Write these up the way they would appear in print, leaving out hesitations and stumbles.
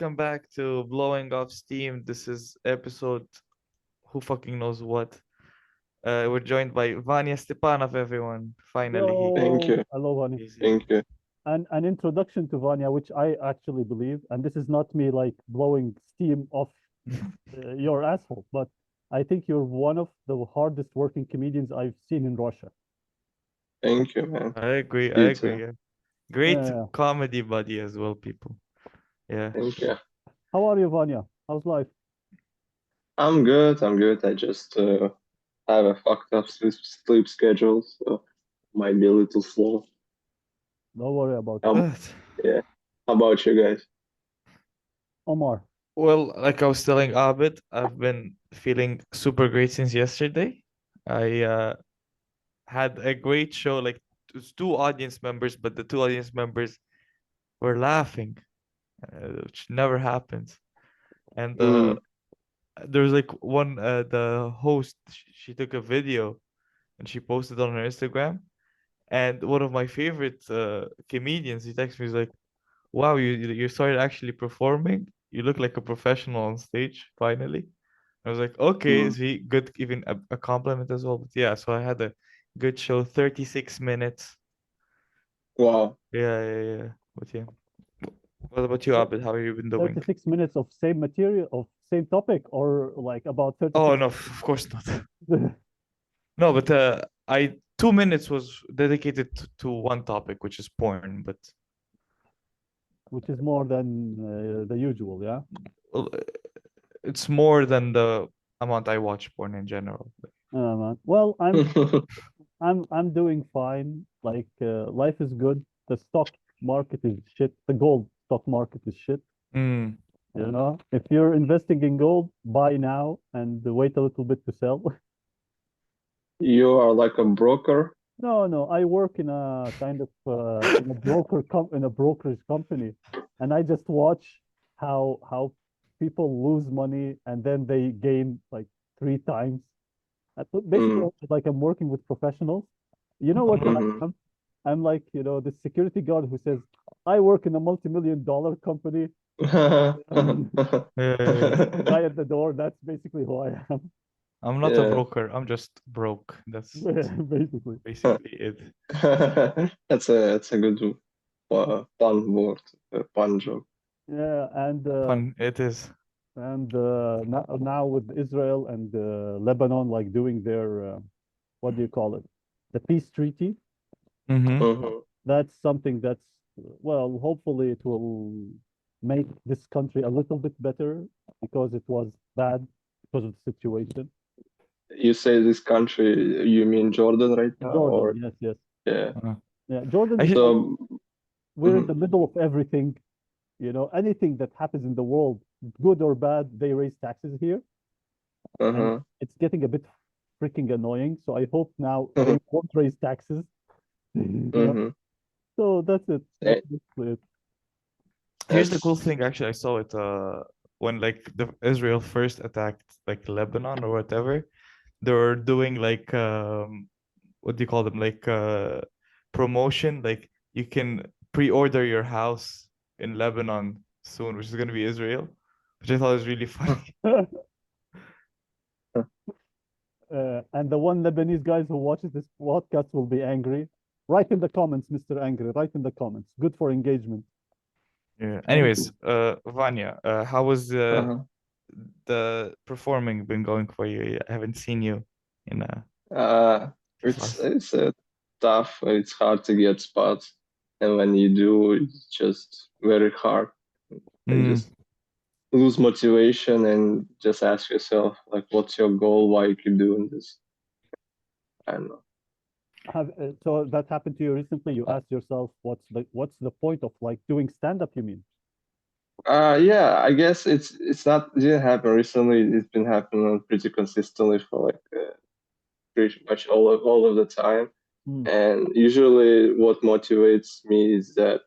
welcome back to Blowing Off Steam. This is episode who fucking knows what. We're joined by Vanya Stepanov, everyone. Finally, Thank Hello, you. hello, Vanya. he's here. Thank you. And an introduction to Vanya, which I actually believe, and this is not me like blowing steam off your asshole, but I think you're one of the hardest working comedians I've seen in Russia. Thank you, man. I agree. I You agree. too. Yeah. Great Yeah. comedy buddy as well, people. Yeah. Thank you. How are you, Vanya? How's life? I'm good. I'm good. I just have a fucked up sleep schedule, so might be a little slow. Don't worry about it. Um, yeah. How about you guys? Omar, Well, like I was telling Abed, I've been feeling super great since yesterday. I had a great show. Like it was two audience members, but the two audience members were laughing, which never happens. And Mm. there was like one the host she took a video and she posted on her Instagram, and one of my favorite comedians, he texted me, he's like, wow, you started actually performing, you look like a professional on stage finally. I was like, okay, Mm. is he good, even a compliment as well. But yeah, so I had a good show, 36 minutes. Wow. Yeah. But yeah, what about you, thir- Abid? How have you been doing? 36 minutes of same material, of same topic, or like about Oh 36 no, of course not. minutes, No, but I 2 minutes was dedicated to one topic, which is porn. But which is more than the usual, yeah? well, it's more than the amount I watch porn in general. Man. Well, I'm doing fine. Like life is good. The stock market is shit. The gold stock market is shit. Mm. You know, if you're investing in gold, buy now and wait a little bit to sell. You are like a broker. No, no, I work in a kind of in a in a brokerage company, and I just watch how people lose money and then they gain like three times. Basically, Mm. like I'm working with professionals. You know what I Mm-hmm. am? I'm like, the security guard who says, I work in a multi-million-dollar company. Yeah. Guy at the door, that's basically who I am, I'm not a Yeah. broker. I'm just broke. That's basically. basically it. That's a good pun word, pun joke. Yeah, Fun. It is. now with Israel and Lebanon, like doing their, what do you call it? The peace treaty. Mm-hmm. Mm-hmm. That's something that's, well, hopefully it will make this country a little bit better because it was bad because of the situation. You say this country, you mean Jordan right now, Jordan, or yes, yes. yeah? Yeah, Jordan I is should. like, So, we're in mhm. the middle of everything. Anything that happens in the world, good or bad, they raise taxes here. And Uh-huh. it's getting a bit freaking annoying. So I hope now they won't raise taxes. you know. Mm-hmm. So that's it. That's basically it. Here's the cool That's thing. Actually, I saw it when like the Israel first attacked like Lebanon or whatever. They were doing like what do you call them? Like promotion. Like you can pre-order your house in Lebanon soon, which is gonna be Israel, which I thought was really funny. And the one Lebanese guys who watches this podcast will be angry. Write in the comments, Mr. Angry. Write in the comments. Good for engagement. Yeah. Thank Anyways, you. Vanya, how was uh-huh. the performing been going for you? I haven't seen you in Uh, it's class. it's tough. It's hard to get spots, and when you do, it's just very hard. And Mm. just lose motivation and just ask yourself, like, what's your goal? Why you keep doing this? I don't know. So that happened to you recently. You asked yourself, what's the point of like doing stand up? You mean? Yeah, I guess it didn't happen recently. It's been happening pretty consistently for like pretty much all of the time. Mm, And usually, what motivates me is that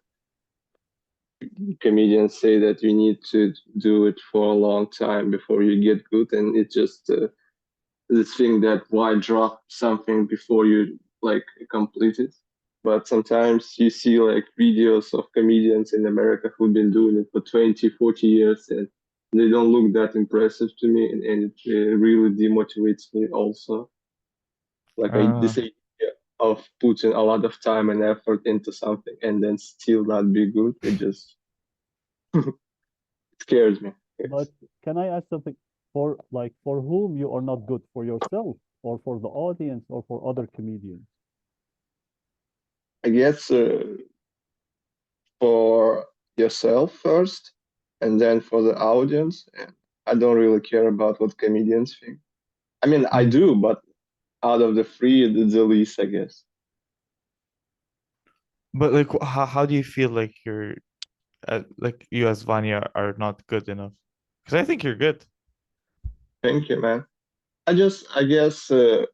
comedians say that you need to do it for a long time before you get good, and it's just this thing that why drop something before you like complete it. but sometimes you see like videos of comedians in America who've been doing it for 20, 40 years, and they don't look that impressive to me, and it really demotivates me also. Like this idea of putting a lot of time and effort into something and then still not be good, it just scares me. But can I ask something? For whom you are not good? For yourself, or for the audience, or for other comedians? I guess for yourself first, and then for the audience. And I don't really care about what comedians think. I mean, I do, but out of the three, the least, I guess. But like, how do you feel like like you as Vanya are not good enough? Because I think you're good. Thank you, man. I guess, mm,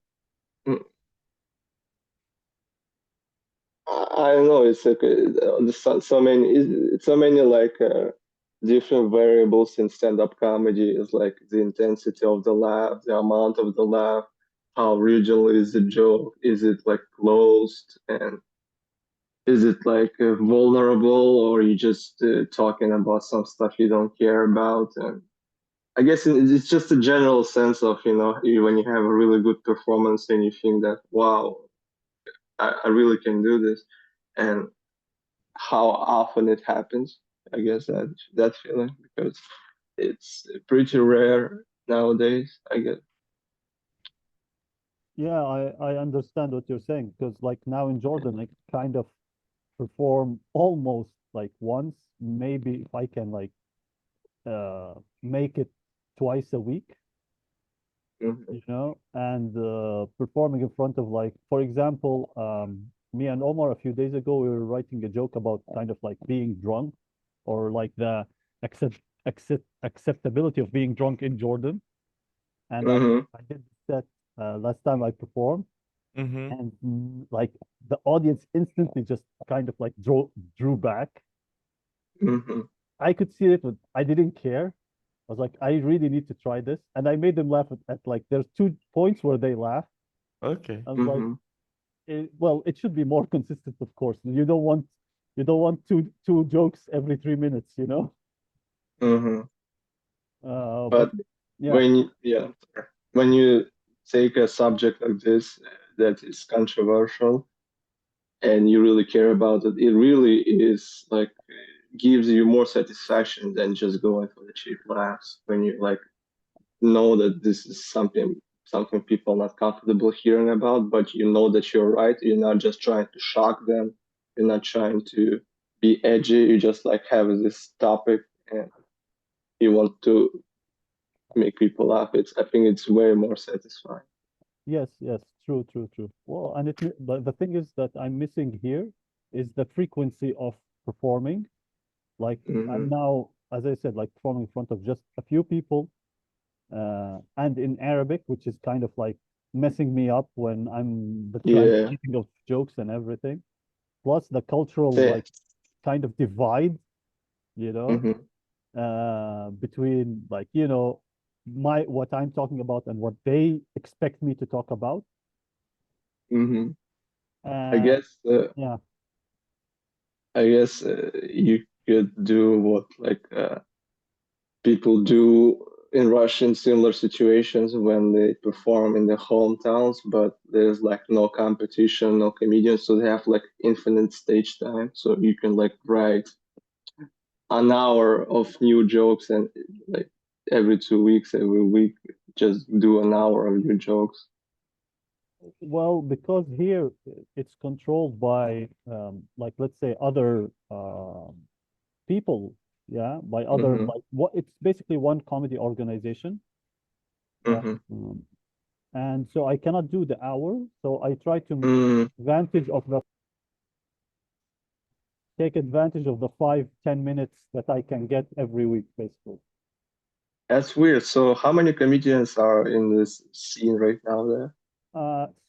I don't know. It's like there's so many like different variables in stand-up comedy. Is like the intensity of the laugh, the amount of the laugh, how original is the joke, is it like closed, and is it like vulnerable, or you just talking about some stuff you don't care about? And I guess it's just a general sense of, when you have a really good performance and you think that, wow, I really can do this. And how often it happens, I guess that feeling, because it's pretty rare nowadays, I guess. Yeah, I understand what you're saying, because like now in Jordan, I kind of perform almost like once, maybe if I can like make it twice a week, Mhm. and performing in front of, like, for example, me and Omar a few days ago, we were writing a joke about kind of like being drunk, or like the acceptability of being drunk in Jordan. And Mhm. I did that last time I performed, Mm-hmm. and like the audience instantly just kind of like drew back. Mhm. I could see it, but I didn't care. I was like, I really need to try this, and I made them laugh at like there's 2 points where they laugh. Okay. I was like, Mhm. well, it should be more consistent, of course. You don't want two jokes every 3 minutes. Mhm. But But yeah, yeah, when you take a subject like this that is controversial and you really care about it, it really is like gives you more satisfaction than just going for the cheap laughs when you like know that this is something people are not comfortable hearing about, but you know that you're right. You're not just trying to shock them. You're not trying to be edgy. You just like have this topic and you want to make people laugh. I think it's way more satisfying. yes, yes, true, true, true. Well, but the thing is that I'm missing here is the frequency of performing. Like I'm Hmm. now, as I said, like performing in front of just a few people, and in Arabic, which is kind of like messing me up when I'm the Yeah. translating of jokes and everything. Plus the cultural Say, like kind of divide, you know, hmm. between like, my what I'm talking about and what they expect me to talk about. Hmm. I Uh, guess yeah. you could do what like people do in Russia in similar situations when they perform in their hometowns, but there's like no competition, no comedians, so they have like infinite stage time. So you can like write an hour of new jokes and like every 2 weeks, every week, just do an hour of new jokes. Well, because here it's controlled by like let's say other people, yeah, by other Hmm. like what it's basically one comedy organization. Hmm. Um, and so I cannot do the hour. So I try to Mm, advantage of the take advantage of the 5-10 minutes that I can get every week, basically. that's weird. So how many comedians are in this scene right now there?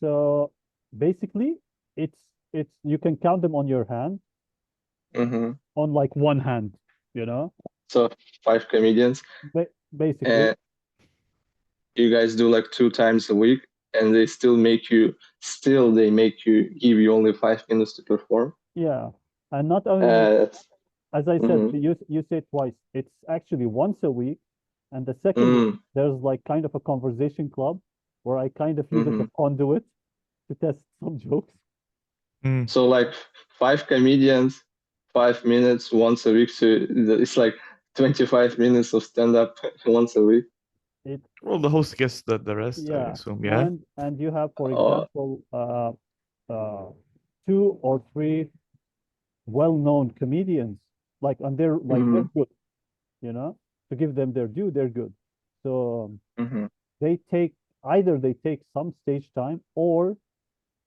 So basically, it's you can count them on your hand, Hmm. on like one hand, you know, So 5 comedians. basically. And you guys do like 2 times a week? and they make you give you only 5 minutes to perform. Yeah. And not only, That's, as I said, mhm, you say twice. It's actually once a week. And the second week, there's like kind of a conversation club where I kind of use as a conduit to test some jokes. Mm. So like 5 comedians, 5 minutes once a week. So it's like 25 minutes of stand-up once a week. It Well, the host gets the rest, I Yeah. assume. Yeah. And you have, for Uh, example, 2 or 3 well-known comedians, like, and they're like they're mhm, good, you know, to give them their due, they're good. So mhm, they take either they take some stage time, or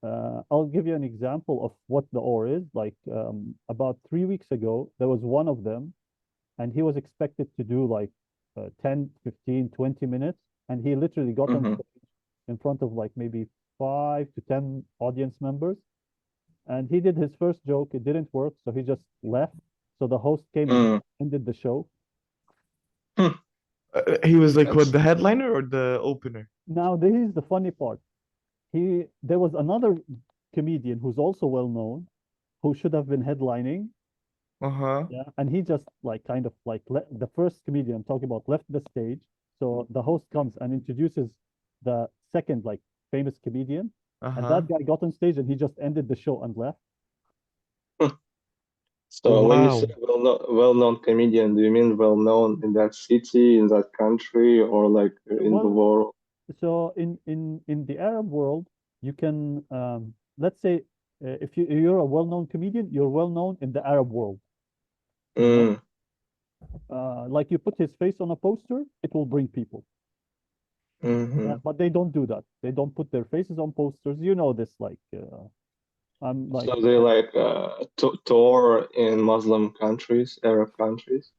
I'll give you an example of what the or is. Like, about 3 weeks ago, there was one of them, and he was expected to do like 10, 15, 20 minutes, and he literally got on mhm, stage in front of like maybe 5 to 10 audience members, and he did his first joke. It didn't work, so he just left. So the host came and mm. ended the show. He was like what, That's the headliner or the opener? Now, this is the funny part. There was another comedian who's also well known, who should have been headlining. Uh-huh. Yeah, and he just like kind of like the first comedian I'm talking about left the stage. So the host comes and introduces the second like famous comedian, and Uh-huh. that guy got on stage and he just ended the show and left. so when you say Wow. well-known comedian, do you mean well-known in that city, in that country, or like in the Well, world? so in the Arab world, you can let's say, if you're a well-known comedian, you're well-known in the Arab world. You know, Mm, like you put his face on a poster, it will bring people. Yeah, mhm. but they don't do that. They don't put their faces on posters. You know this, like I'm like, So they like tour in Muslim countries, Arab countries.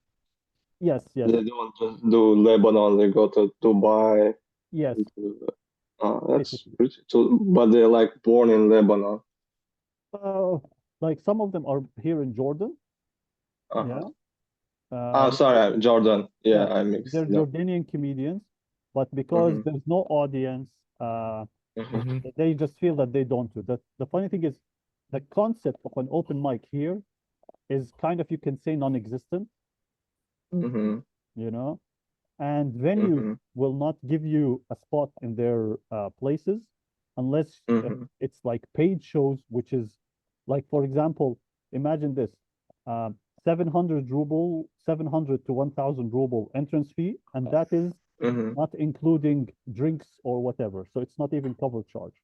yes, yes, They don't just do Lebanon. They go to Dubai. yes, To, that's basically. pretty. So, but they're like born in Lebanon. Uh, like some of them are here in Jordan. Uh-huh. Yeah. Oh, Uh, sorry, Jordan. Yeah, yeah, I mixed they're it up. Jordanian comedians, but because Mm-hmm. there's no audience, Mm-hmm. Mm-hmm. they just feel that they don't do that. The funny thing is, the concept of an open mic here is kind of, you can say, non-existent, Mm-hmm. you know, and venues Mm-hmm. will not give you a spot in their places unless Mm-hmm. it's like paid shows, which is like, for example, imagine this, 700 ruble, 700 to 1000 ruble entrance fee, and that is Mm-hmm. not including drinks or whatever. So it's not even cover charge.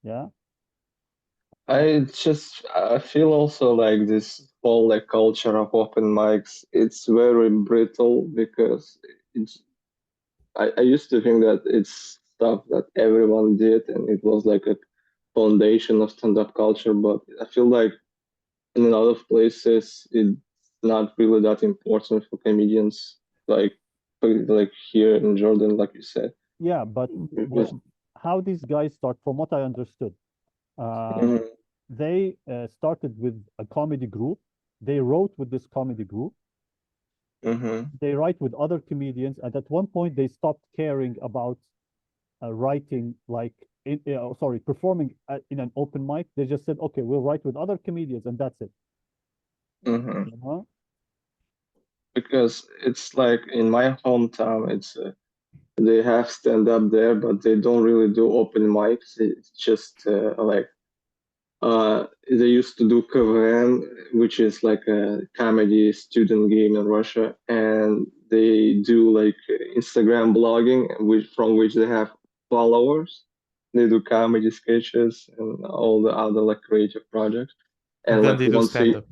Yeah. I feel also like this whole like culture of open mics, it's very brittle because it's I used to think that it's stuff that everyone did and it was like a foundation of stand-up culture, but I feel like in a lot of places it's not really that important for comedians like here in Jordan, like you said. Yeah, but Because, how these guys start, from what I understood, uh, Mhm, they started with a comedy group. They wrote with this comedy group. mhm, They write with other comedians, and at one point they stopped caring about writing, like, sorry, performing in an open mic. They just said, okay, we'll write with other comedians, and that's it. mhm. You know? Because it's like in my hometown, it's they have stand up there, but they don't really do open mics. It's just they used to do KVN, which is like a comedy student game in Russia, and they do like Instagram blogging, from which they have followers. They do comedy sketches and all the other like creative projects. And And then like they do stand-up.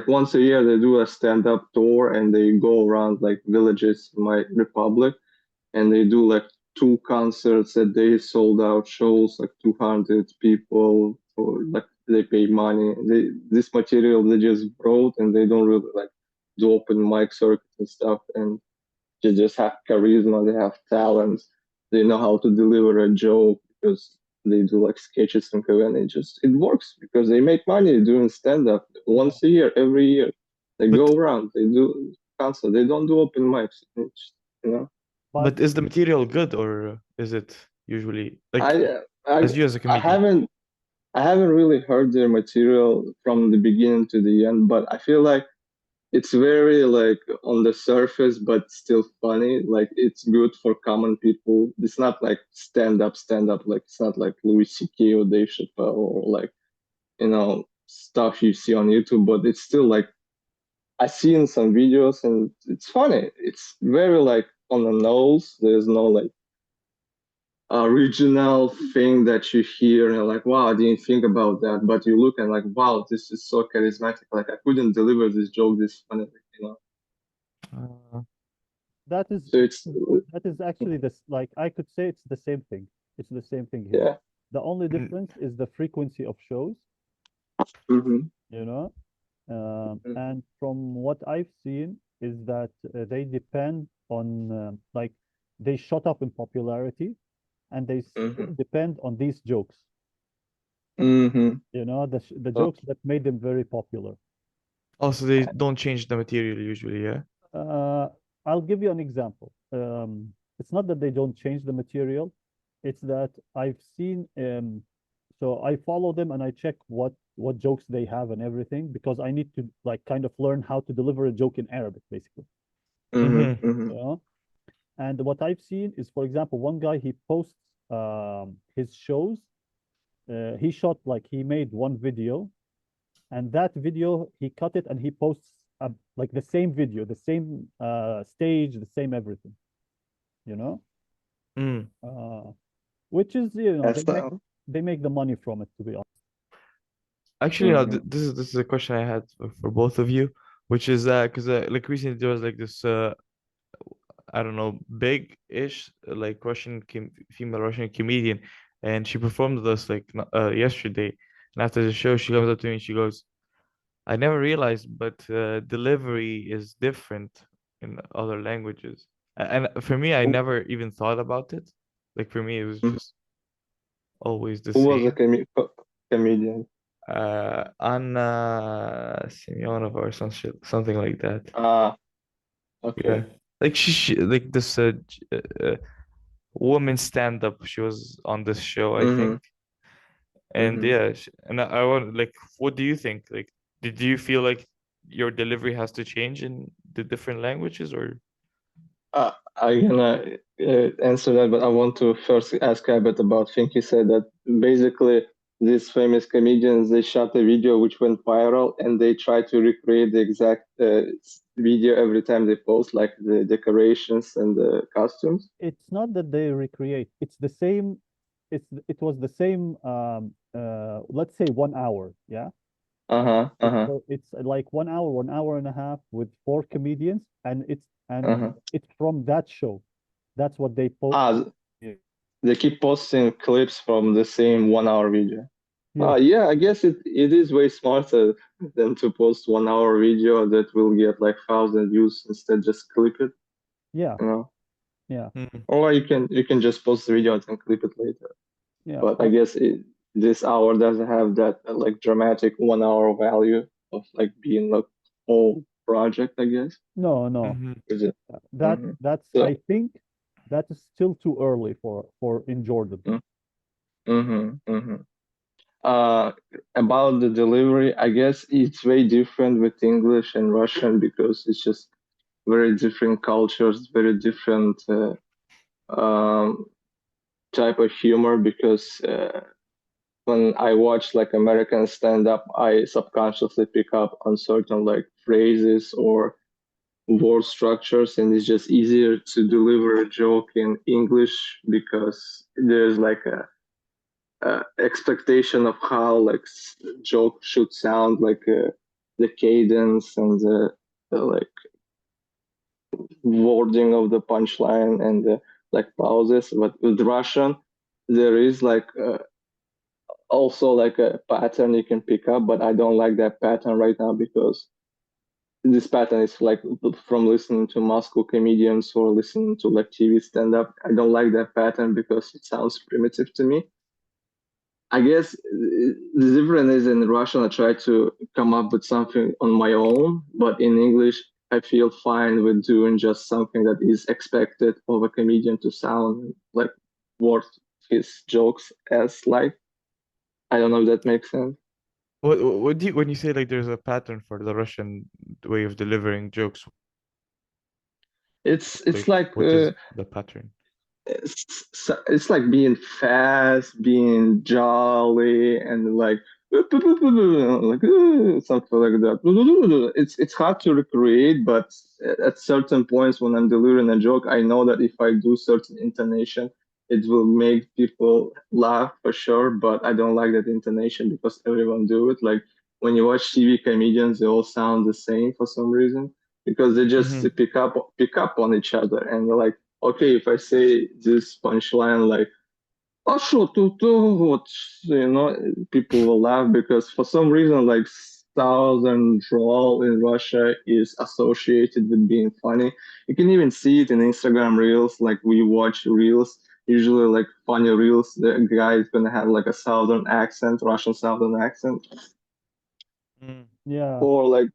once a year they do a stand-up tour and they go around like villages in my republic and they do like 2 concerts a day, sold out shows, like 200 people, or like they pay money. This material they just wrote and they don't really like do open mic circuits and stuff. And they just have charisma, they have talent, they know how to deliver a joke because they do like sketches and and it works because they make money doing stand up Yeah. once a year, every year. They But go around, they do concert, they don't do open mics. You know. But but is the material good or is it? usually? Like I as you as a comedian. I haven't really heard their material from the beginning to the end, but I feel like it's very like on the surface, but still funny. Like it's good for common people. It's not like stand up. Like it's not like Louis C.K. or Dave Chappelle or like stuff you see on YouTube. But it's still like I see in some videos and it's funny. It's very like on the nose. There's no like original thing that you hear and you're like, wow, I didn't think about that. But you look and like, wow, this is so charismatic. Like I couldn't deliver this joke this funny. Uh, That is So it's that is actually this, like I could say it's the same thing. It's the same thing here. yeah. The only mm, difference is the frequency of shows, Mm-hmm. you know. And from what I've seen is that they depend on like they shot up in popularity and they Mm-hmm. still depend on these jokes, Mm-hmm. the Oh, jokes that made them very popular. also, they don't change the material usually, yeah? Uh, I'll give you an example. It's not that they don't change the material, it's that I've seen so I follow them and I check what jokes they have and everything because I need to like kind of learn how to deliver a joke in Arabic, basically. Mm-hmm. mm-hmm. Mm-hmm. You know? And what I've seen is, for example, one guy he posts his shows. He shot like he made one video, and that video he cut it and he posts like the same video, the same stage, the same everything. You know, Mm. uh, which is That's they make the money from it, to be honest. Actually, no, mm-hmm. this is a question I had for both of you, which is because like recently there was like this I don't know, big-ish like female Russian comedian, and she performed with us like yesterday. And after the show, she comes up to me and she goes, "I never realized, but delivery is different in other languages." And for me, I Who, never even thought about it. Like for me, it was mhm. just always the Who was a same. comedian? Anna Semyonova or something like that. Ah, Yeah, okay. like she like this woman stand up. She was on this show, I Mm-hmm. think. And Mm-hmm. yeah, and I want like, what do you think? Like, did you feel like your delivery has to change in the different languages, or? I'm gonna answer that, but I want to first ask Abed about thing he said that basically these famous comedians they shot a video which went viral and they try to recreate the exact video every time they post, like the decorations and the costumes. It's not that they recreate; it's the same. It was the same. Let's say 1 hour. Yeah. Uh-huh. Uh-huh. It's like 1 hour, 1 hour and a half with four comedians, and Uh-huh. it's from that show. That's what they post. Ah, Yeah. they keep posting clips from the same 1 hour video. Yeah. Yeah, I guess it is way smarter than to post 1 hour video that will get like 1,000 views instead just clip it, Yeah. you know. Yeah. Mhm. Or you can just post the video and then clip it later. Yeah. But I guess this hour doesn't have that like dramatic 1 hour value of like being like whole project, I guess. No, no. Mhm. Is it? That's So, I think that is still too early for in Jordan. mm-hmm. Uh, about the delivery, I guess it's way different with English and Russian because it's just very different cultures, very different um, type of humor. Because when I watch like American stand-up, I subconsciously pick up on certain like phrases or word structures, and it's just easier to deliver a joke in English because there's like a expectation of how like joke should sound, like the cadence and the like wording of the punchline and the like pauses. But with Russian, there is like also like a pattern you can pick up, but I don't like that pattern right now because this pattern is like from listening to Moscow comedians or listening to like TV stand up. I don't like that pattern because it sounds primitive to me. I guess the difference is in Russian, I try to come up with something on my own, but in English, I feel fine with doing just something that is expected of a comedian to sound like word his jokes as light. I don't know if that makes sense. What do you when you say like there's a pattern for the Russian way of delivering jokes, It's like like what is the pattern? it's like being fast, being jolly, and like like something like that. It's hard to recreate, but at certain points when I'm delivering a joke, I know that if I do certain intonation, it will make people laugh for sure. But I don't like that intonation because everyone do it. Like when you watch TV comedians, they all sound the same for some reason because they just Mm-hmm. pick up on each other, and they're like, okay, if I say this punchline like "А шо тут, what," people will laugh because for some reason, like southern drawl in Russia is associated with being funny. You can even see it in Instagram reels. Like we watch reels, usually like funny reels. The guy is gonna have like a southern accent, Russian southern accent, Yeah, or like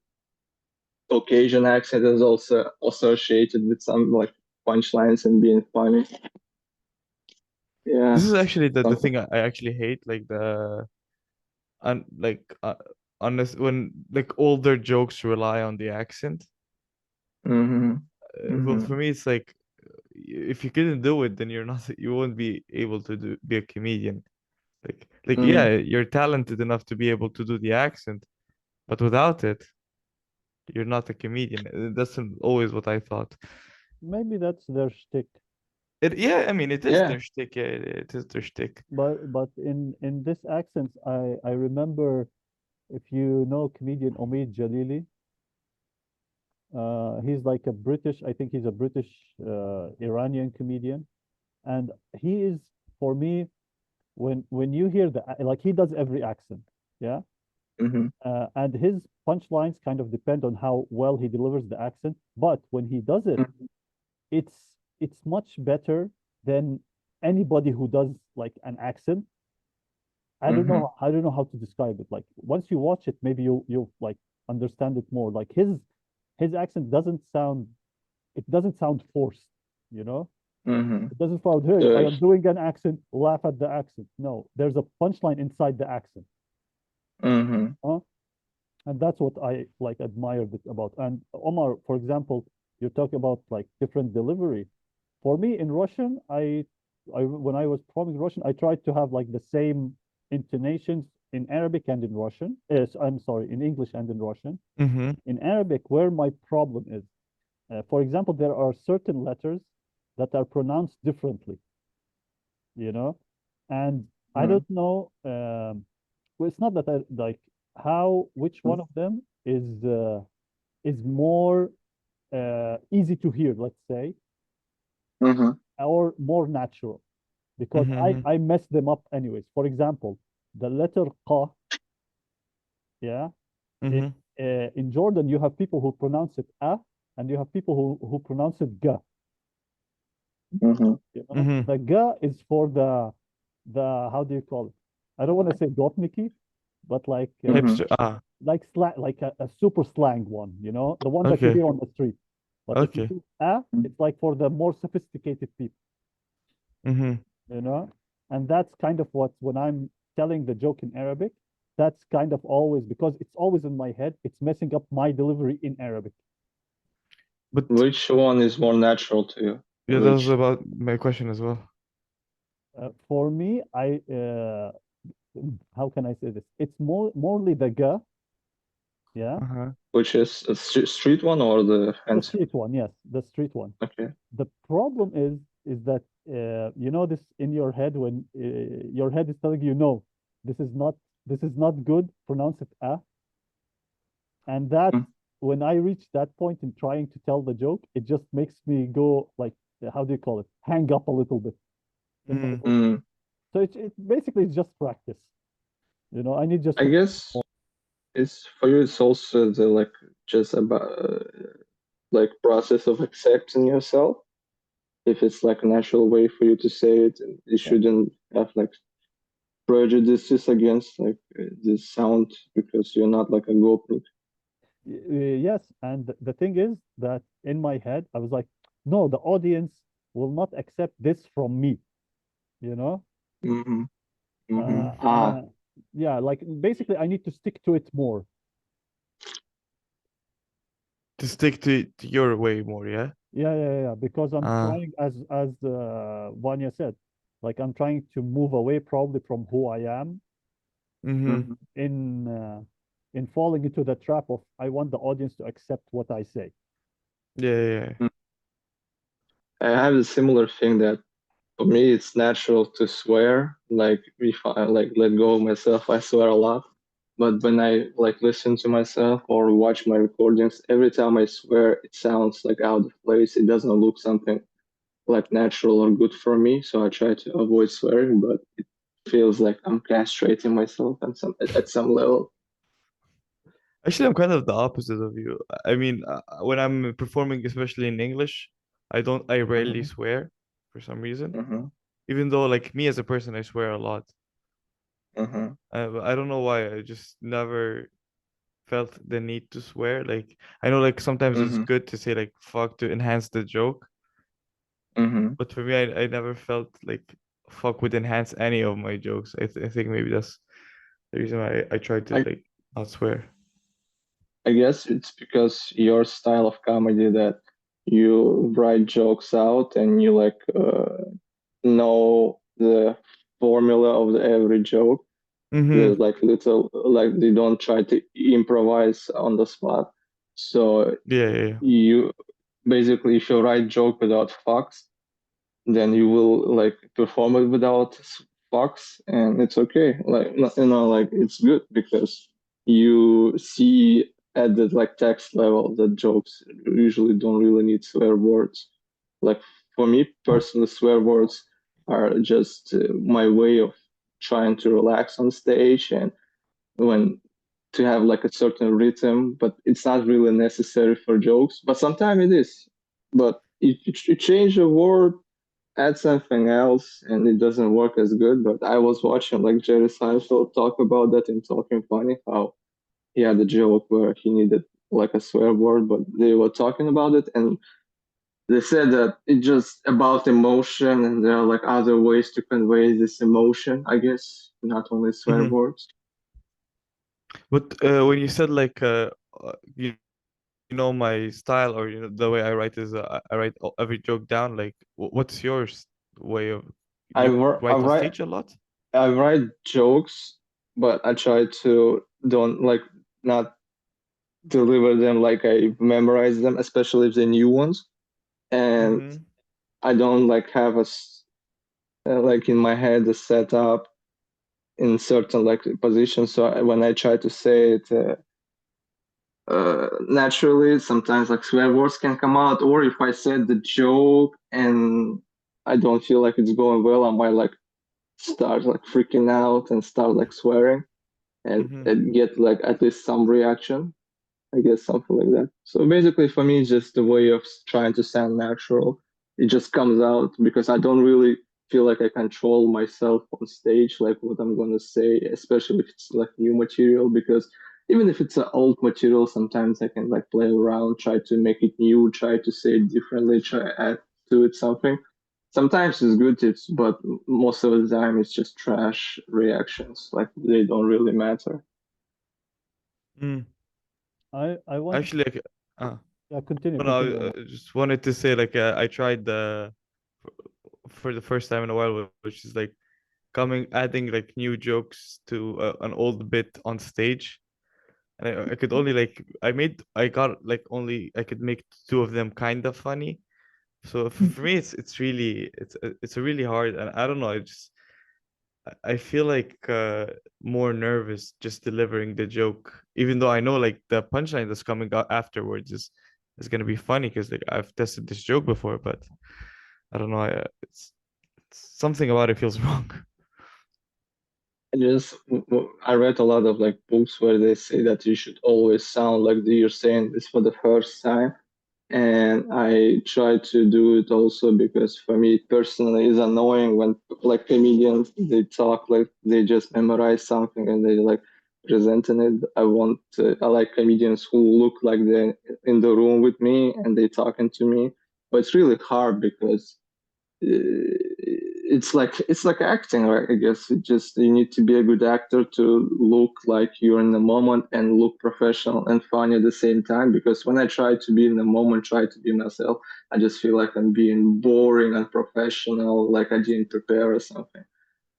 Caucasian accent is also associated with some like punchlines and being funny. This Yeah, is actually the something. thing I actually hate, like the like honest when like older jokes rely on the accent. Mm-hmm. Well, Mm-hmm. for me, it's like if you couldn't do it, then you're not you won't be able to be a comedian. Like Mm-hmm. yeah, you're talented enough to be able to do the accent, but without it, you're not a comedian. That's always what I thought. maybe that's their shtick. Yeah, I mean, it is Yeah. their shtick. Yeah, it is their shtick. But in this accents, I remember, if you know comedian Omid Jalili, he's like a British, I think he's a British Iranian comedian, and he is, for me, when you hear like he does every accent, yeah, Mm-hmm. and his punchlines kind of depend on how well he delivers the accent, but when he does it, it's it's much better than anybody who does like an accent. Mm-hmm. I don't know how to describe it. Like once you watch it, maybe you'll like understand it more. Like his accent doesn't sound forced, you know? Mm-hmm. It doesn't sound, hey, I Uh, am doing an accent, laugh at the accent. No, there's a punchline inside the accent. mm-hmm. Huh? And that's what I like admired it about. And Omar, for example, you're talking about like different delivery. For me in Russian, I when I was performing Russian, I tried to have like the same intonations in Arabic and in Russian. Yes, I'm sorry, in English and in Russian. Mm-hmm. In Arabic, where my problem is, for example, there are certain letters that are pronounced differently, you know, and I Mm-hmm. don't know. Well, it's not that I like how which one of them is more easy to hear, let's say, Mm-hmm. or more natural, because Mm-hmm. I mess them up anyways. For example, the letter qa, yeah, it, Mm-hmm. in Jordan you have people who pronounce it a, and you have people who pronounce it ga. Mm-hmm. You know, Mm-hmm. the ga is for the how do you call it? I don't want to say gopniki, but Mm-hmm. Hipster. like slang, like a super slang one, you know, the one that you Okay. hear on the street. But if you Okay. do it's like for the more sophisticated people, Mm-hmm. you know, and that's kind of what when I'm telling the joke in Arabic, that's kind of always because it's always in my head, it's messing up my delivery in Arabic. But Which one is more natural to you? yeah, that was Which? about my question as well. For me, I how can I say this? It's morely the ga, yeah, Uh-huh. Which is a street one or the the fancy street one, yes, the street one. one? Okay. The problem is that you know this in your head when your head is telling you no, this is not good. Pronounce it a, and that Mm-hmm. when I reach that point in trying to tell the joke, it just makes me go like how do you call it? Hang up a little bit in my Mm. voice. So it basically is just practice. You know, I need just I to. guess it's for you. It's also the like just about like process of accepting yourself. If it's like a natural way for you to say it, you Yeah. shouldn't have like prejudices against like this sound because you're not like a gopnik. Yes, and the thing is that in my head, I was like, no, the audience will not accept this from me, you know? Mm-hmm. Mm-hmm. Uh, uh, yeah, like basically I need to stick to it more. To stick to your way more, yeah? Yeah, because I'm Uh, trying, as Vanya said, like I'm trying to move away probably from who I am mm-hmm. Mm-hmm. in falling into the trap of I want the audience to accept what I say. Yeah. I have a similar thing that for me it's natural to swear. Like if I like let go of myself, I swear a lot. But when I like listen to myself or watch my recordings, every time I swear, it sounds like out of place. It doesn't look something like natural or good for me. So I try to avoid swearing, but it feels like I'm castrating myself at some level. Actually, I'm kind of the opposite of you. I mean, when I'm performing, especially in English, I rarely Mm-hmm. swear for some reason. Mm-hmm. Even though, like me as a person, I swear a lot. Mm-hmm. But I don't know why. I just never felt the need to swear. Like, I know, like sometimes it's Mm-hmm. good to say like fuck to enhance the joke, Mm-hmm. but for me, I never felt like fuck would enhance any of my jokes. I think maybe that's the reason why I try to I like not swear. I guess it's because your style of comedy that you write jokes out and you like know the formula of every joke. Mm-hmm. There's like little like they don't try to improvise on the spot. So Yeah. you basically if you write joke without fucks, then you will like perform it without fucks and it's okay. Like like it's good because you see at the like text level that jokes usually don't really need swear words. Like for me personally, swear words are just my way of trying to relax on stage and when to have like a certain rhythm, but it's not really necessary for jokes. But sometimes it is. But if you change a word, add something else, and it doesn't work as good. But I was watching like Jerry Seinfeld talk about that in Talking Funny, how he had a joke where he needed like a swear word, but they were talking about it, and they said that it's just about emotion, and there are like other ways to convey this emotion. I guess not only swear Mm-hmm. words. But when you said like you know my style or you know the way I write is I write every joke down. Like, what's yours way of I you wor- I write on write stage a lot? I write jokes, but I try to don't like not deliver them like I memorize them, especially if they're new ones. And Mm-hmm. I don't like have like in my head a setup in certain like positions. So when I try to say it naturally, sometimes like swear words can come out. Or if I said the joke and I don't feel like it's going well, I might like start like freaking out and start like swearing Mm-hmm. and get like at least some reaction. I guess something like that. So basically, for me, it's just a way of trying to sound natural. It just comes out because I don't really feel like I control myself on stage, like what I'm gonna say, especially if it's like new material. Because even if it's an old material, sometimes I can like play around, try to make it new, try to say it differently, try to add to it something. Sometimes it's good, but most of the time it's just trash reactions. Like they don't really matter. Mm. I wanted Actually, like, uh, continue, no, continue, Omar. I just wanted to say like I tried the for the first time in a while, which is like coming adding like new jokes to an old bit on stage. And I could only like I got like only I could make two of them kind of funny. So for me, it's really it's a really hard, and I don't know. I feel like more nervous just delivering the joke, even though I know like the punchline that's coming out afterwards is gonna be funny because like I've tested this joke before, but I don't know. It's something about it feels wrong. I read a lot of like books where they say that you should always sound like you're saying this for the first time, and I try to do it also because for me personally it's annoying when like comedians they talk like they just memorize something and they like presenting it. I like comedians who look like they're in the room with me and they talking to me, but it's really hard because it's like acting, right? I guess you need to be a good actor to look like you're in the moment and look professional and funny at the same time. Because when I try to be in the moment, try to be myself, I just feel like I'm being boring and professional, like I didn't prepare or something.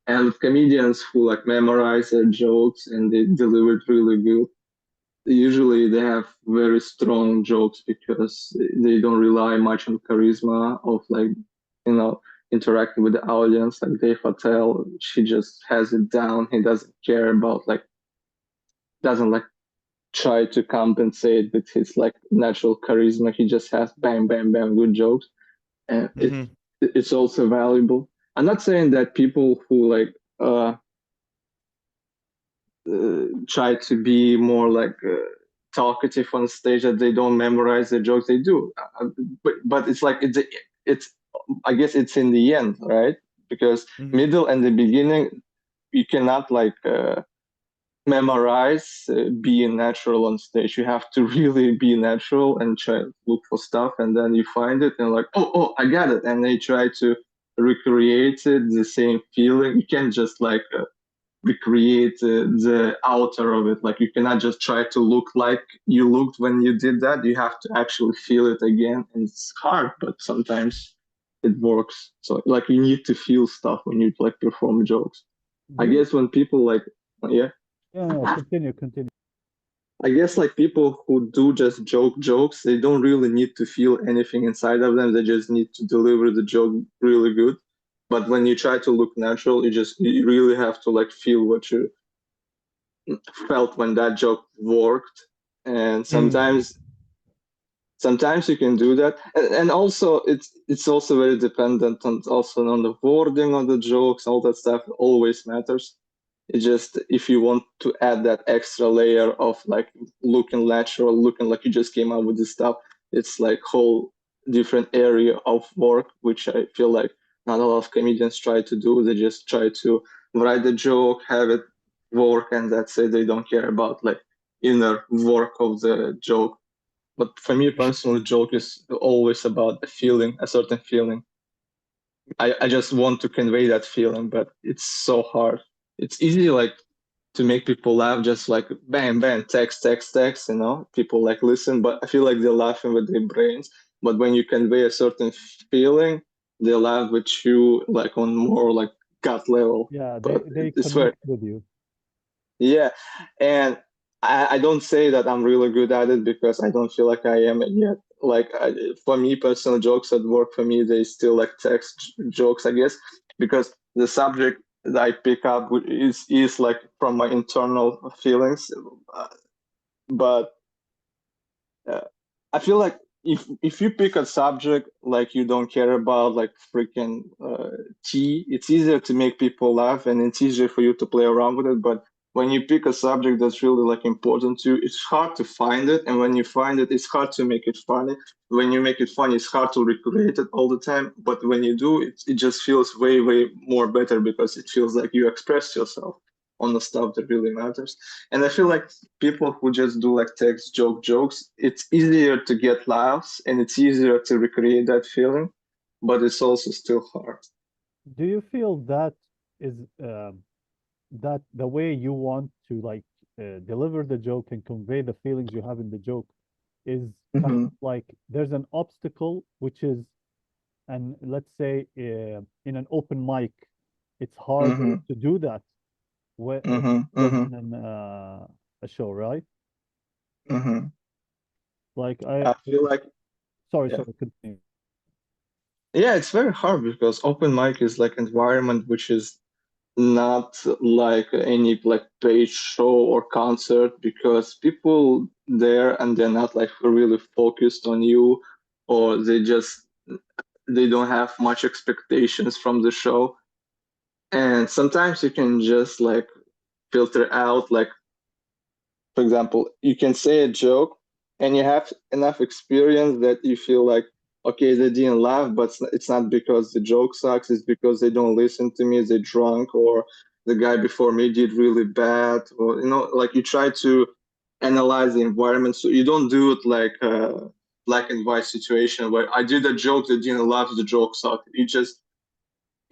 And with comedians who like memorize their jokes and they deliver it really good, usually they have very strong jokes because they don't rely much on charisma of like, you know, interacting with the audience. Like Dave Attell, she just has it down. He doesn't care about like, doesn't like try to compensate with his like natural charisma. He just has bam, bam, bam, good jokes, and it's also valuable. I'm not saying that people who like try to be more like talkative on stage, that they don't memorize the jokes. They do, but it's like it's I guess it's in the end, right? Because middle and the beginning, you cannot like memorize being natural on stage. You have to really be natural and try to look for stuff, and then you find it and like, oh, I got it, and they try to recreate it, the same feeling. You can't just like recreate the outer of it. Like you cannot just try to look like you looked when you did that. You have to actually feel it again, and it's hard, but sometimes it works. So like you need to feel stuff when you like perform jokes. I guess when people like, yeah. Yeah, continue. I guess like people who do just jokes, they don't really need to feel anything inside of them. They just need to deliver the joke really good. But when you try to look natural, you really have to like feel what you felt when that joke worked. And sometimes you can do that. And also it's also very dependent on the wording of the jokes. All that stuff always matters. It's just if you want to add that extra layer of like looking natural, looking like you just came out with this stuff, it's like whole different area of work, which I feel like not a lot of comedians try to do. They just try to write the joke, have it work, and that's it. They don't care about like inner work of the joke. But for me personally, joke is always about a feeling, a certain feeling. I just want to convey that feeling, but it's so hard. It's easy like to make people laugh, just like bam, bam, text, people like listen, but I feel like they're laughing with their brains. But when you convey a certain feeling, they laugh with you like on more like gut level. Yeah, But they it's very, connect with you. yeah. And I don't say that I'm really good at it because I don't feel like I am yet. Like for me, personal jokes that work for me, they still like text jokes, I guess, because the subject that I pick up is like from my internal feelings. But I feel like if you pick a subject like you don't care about, like freaking tea, it's easier to make people laugh and it's easier for you to play around with it. But when you pick a subject that's really like important to you, it's hard to find it. And when you find it, it's hard to make it funny. When you make it funny, it's hard to recreate it all the time. But when you do, it just feels way, way more better because it feels like you express yourself on the stuff that really matters. And I feel like people who just do like text jokes, it's easier to get laughs and it's easier to recreate that feeling, but it's also still hard. Do you feel that is that the way you want to like deliver the joke and convey the feelings you have in the joke is kind Mm-hmm. of like there's an obstacle, which is, and let's say in an open mic, it's harder Mm-hmm. to do that Mm-hmm. Mm-hmm. than in a show, right? Mm-hmm. Like I feel like, yeah. sorry, continue. Yeah, it's very hard because open mic is like environment which is not like any like paid show or concert because people there and they're not like really focused on you, or they don't have much expectations from the show. And sometimes you can just like filter out, like, for example, you can say a joke and you have enough experience that you feel like, okay, they didn't laugh, but it's not because the joke sucks, it's because they don't listen to me, they're drunk, or the guy before me did really bad, or, like you try to analyze the environment. So you don't do it like a black and white situation where I did a joke that didn't laugh, the joke sucked. You just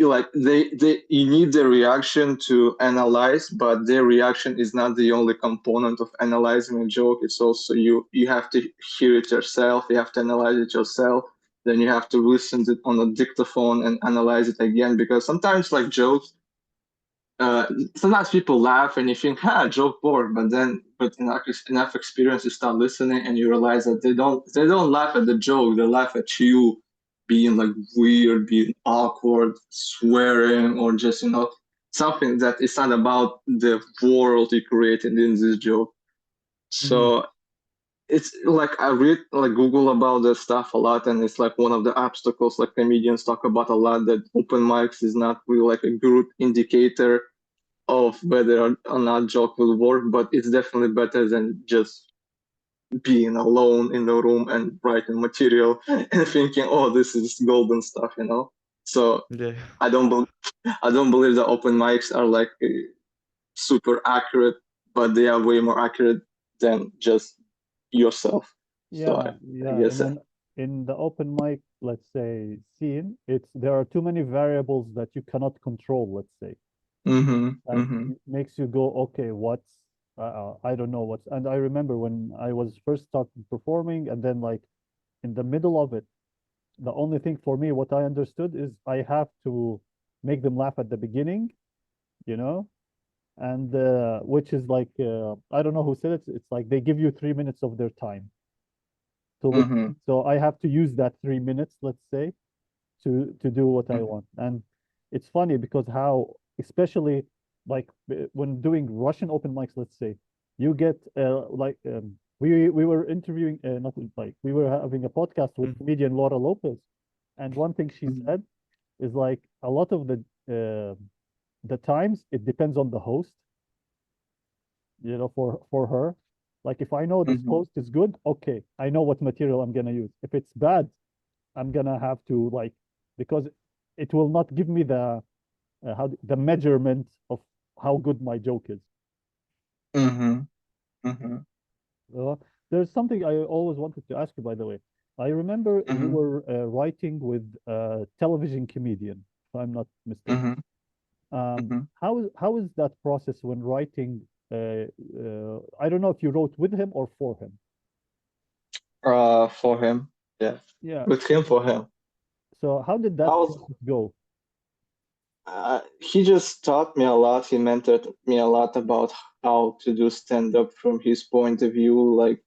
you need the reaction to analyze, but their reaction is not the only component of analyzing a joke. It's also you have to hear it yourself, you have to analyze it yourself, then you have to listen to it on a dictaphone and analyze it again, because sometimes like jokes, sometimes people laugh and you think, joke bored, but enough experience, you start listening and you realize that they don't laugh at the joke, they laugh at you being like weird, being awkward, swearing, or just something that is not about the world you created in this joke. So it's like I read like Google about this stuff a lot, and it's like one of the obstacles like comedians talk about a lot, that open mics is not really like a good indicator of whether or not joke will work, but it's definitely better than just being alone in the room and writing material and thinking, oh, this is golden stuff, So Yeah. I don't believe the open mics are like super accurate, but they are way more accurate than just yourself. So I guess in the open mic, let's say, scene, there are too many variables that you cannot control, let's say. It makes you go, okay, what's I don't know what's. And I remember when I was first starting performing, and then like in the middle of it, the only thing for me, what I understood is I have to make them laugh at the beginning, and which is like I don't know who said it. It's like they give you 3 minutes of their time to listen. So I have to use that 3 minutes, let's say, to do what I want. And it's funny because how, especially like when doing Russian open mics, let's say, you get we were interviewing not like we were having a podcast with comedian Laura Lopez, and one thing she said is like a lot of the times it depends on the host, for her. Like if I know this host is good, okay, I know what material I'm gonna use. If it's bad, I'm gonna have to like, because it will not give me the the measurement of how good my joke is. Uh, there's something I always wanted to ask you, by the way. I remember you were writing with a television comedian, if I'm not mistaken. How is that process when writing? I don't know if you wrote with him or for him. For him, yeah. Yeah. With him, for him. So how did that process go? He just taught me a lot. He mentored me a lot about how to do stand-up from his point of view. Like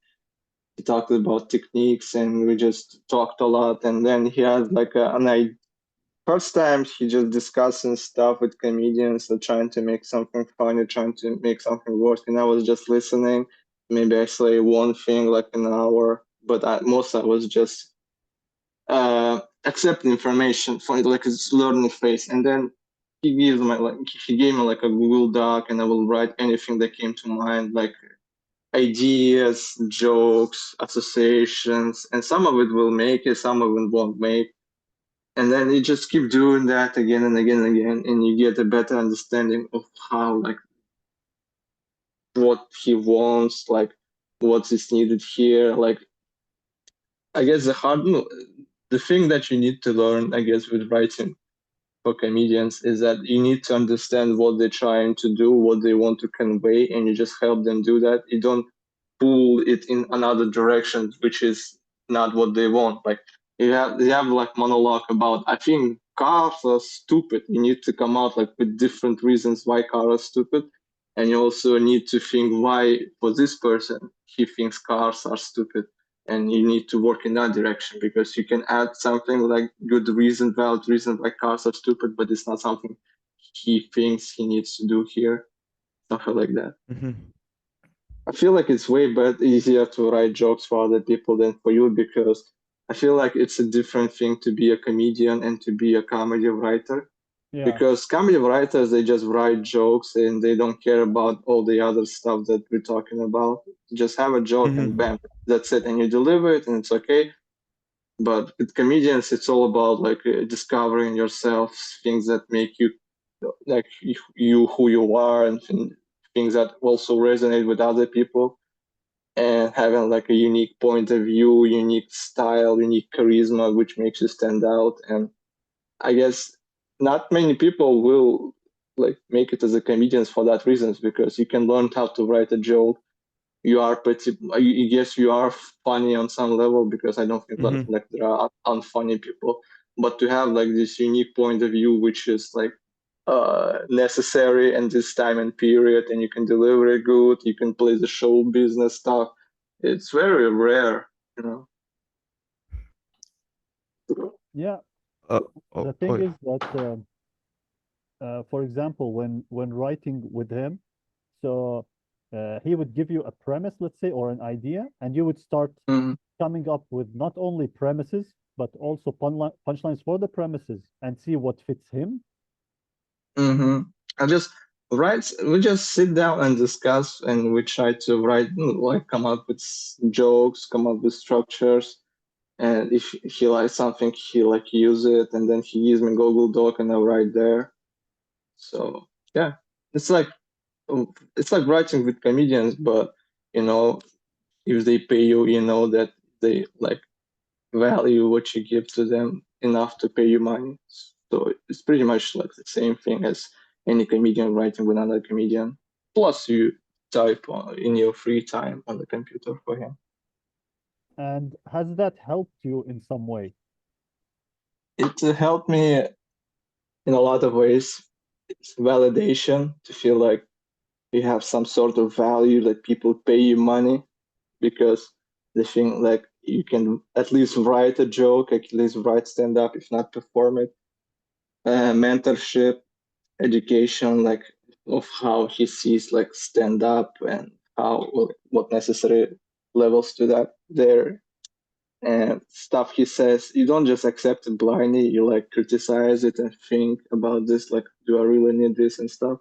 he talked about techniques, and we just talked a lot. And then he had like first time he just discussing stuff with comedians, trying to make something funny, trying to make something work. And I was just listening. Maybe I say one thing like an hour, but I was just accept information for like his learning phase. And then he gave me like a Google Doc, and I will write anything that came to mind, like ideas, jokes, associations, and some of it will make it, some of it won't make. And then you just keep doing that again and again and again, and you get a better understanding of how, like, what he wants, like what is needed here. Like, I guess the thing that you need to learn, I guess, with writing for comedians is that you need to understand what they're trying to do, what they want to convey, and you just help them do that. You don't pull it in another direction, which is not what they want. Like you have like monologue about, I think cars are stupid. You need to come out like with different reasons why cars are stupid. And you also need to think why for this person he thinks cars are stupid. And you need to work in that direction, because you can add something like good reason, valid reason why cars are stupid, but it's not something he thinks he needs to do here. Something like that. I feel like it's way easier to write jokes for other people than for you, because I feel like it's a different thing to be a comedian and to be a comedy writer. Yeah. Because comedy writers, they just write jokes and they don't care about all the other stuff that we're talking about. Just have a joke and bam, that's it. And you deliver it and it's okay. But with comedians, it's all about like discovering yourself, things that make you like you who you are, and things that also resonate with other people, and having like a unique point of view, unique style, unique charisma, which makes you stand out. And I guess not many people will like make it as a comedians for that reasons, because you can learn how to write a joke. You are pretty, I guess you are funny on some level, because I don't think that Mm-hmm. like there are unfunny people. But to have like this unique point of view, which is like necessary in this time and period, and you can deliver it good, you can play the show business stuff. It's very rare, you know. Yeah, Uh, the oh, thing oh, is that, for example, when writing with him, so he would give you a premise, let's say, or an idea, and you would start Mm-hmm. coming up with not only premises but also punchlines for the premises and see what fits him. Mm-hmm. I just write. We just sit down and discuss, and we try to write, like come up with jokes, come up with structures. And if he likes something, he like use it, and then he gives me Google Doc, and I write there. So yeah, it's like it's like writing with comedians, but you know, if they pay you, you know that they like value what you give to them enough to pay you money. So it's pretty much like the same thing as any comedian writing with another comedian. Plus, you type in your free time on the computer for him. And has that helped you in some way? It helped me in a lot of ways. It's validation to feel like you have some sort of value, that people pay you money, because they think like you can at least write a joke, at least write stand up, if not perform it. Mentorship, education, like of how he sees like stand up, and how what necessary levels to that there, and stuff he says. You don't just accept it blindly. You like criticize it and think about this, like, do I really need this and stuff.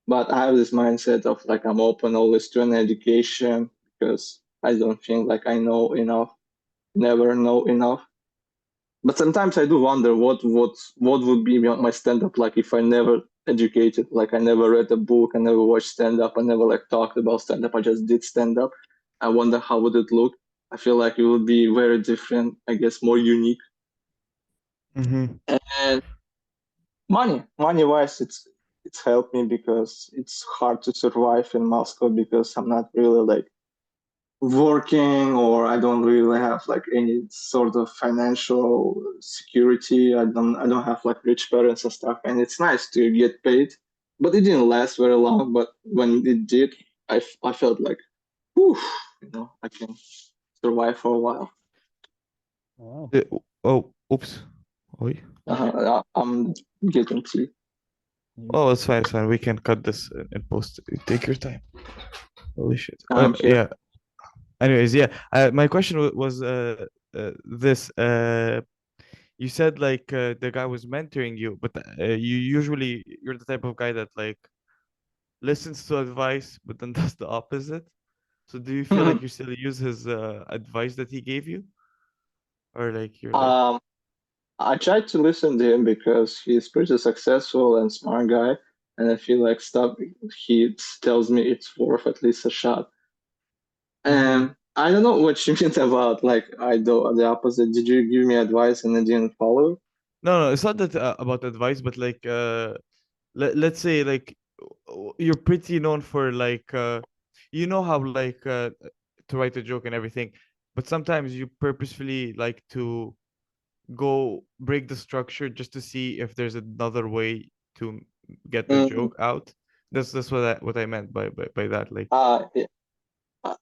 But I have this mindset of like I'm open always to an education, because I don't think like I know enough, never know enough. But sometimes I do wonder what would be my stand up like if I never educated, like I never read a book, I never watched stand up, I never like talked about stand up, I just did stand up. I wonder how would it look. I feel like it would be very different, I guess more unique. mm-hmm. And money wise, it's helped me, because it's hard to survive in Moscow, because I'm not really like working, or I don't really have like any sort of financial security. I don't have like rich parents and stuff, and it's nice to get paid, but it didn't last very long. But when it did, I felt like, whew, I can survive for a while. Wow. Oh, oops. Oi. I'm getting tea. Oh, it's fine, it's fine. We can cut this and post it. Take your time. Holy shit. I'm here. Yeah. Anyways, yeah. My question was this. You said like the guy was mentoring you, but you're the type of guy that like listens to advice but then does the opposite. So do you feel like you still use his advice that he gave you, or like you're like, um, I tried to listen to him, because he's pretty successful and smart guy, and I feel like stuff he tells me it's worth at least a shot. mm-hmm. I don't know what you meant about like I do the opposite. Did you give me advice and I didn't follow? No, it's not that about advice, but like let's say like you're pretty known for like you know how like to write a joke and everything, but sometimes you purposefully like to go break the structure just to see if there's another way to get the Mm, joke out. That's what I meant by that. Like, yeah.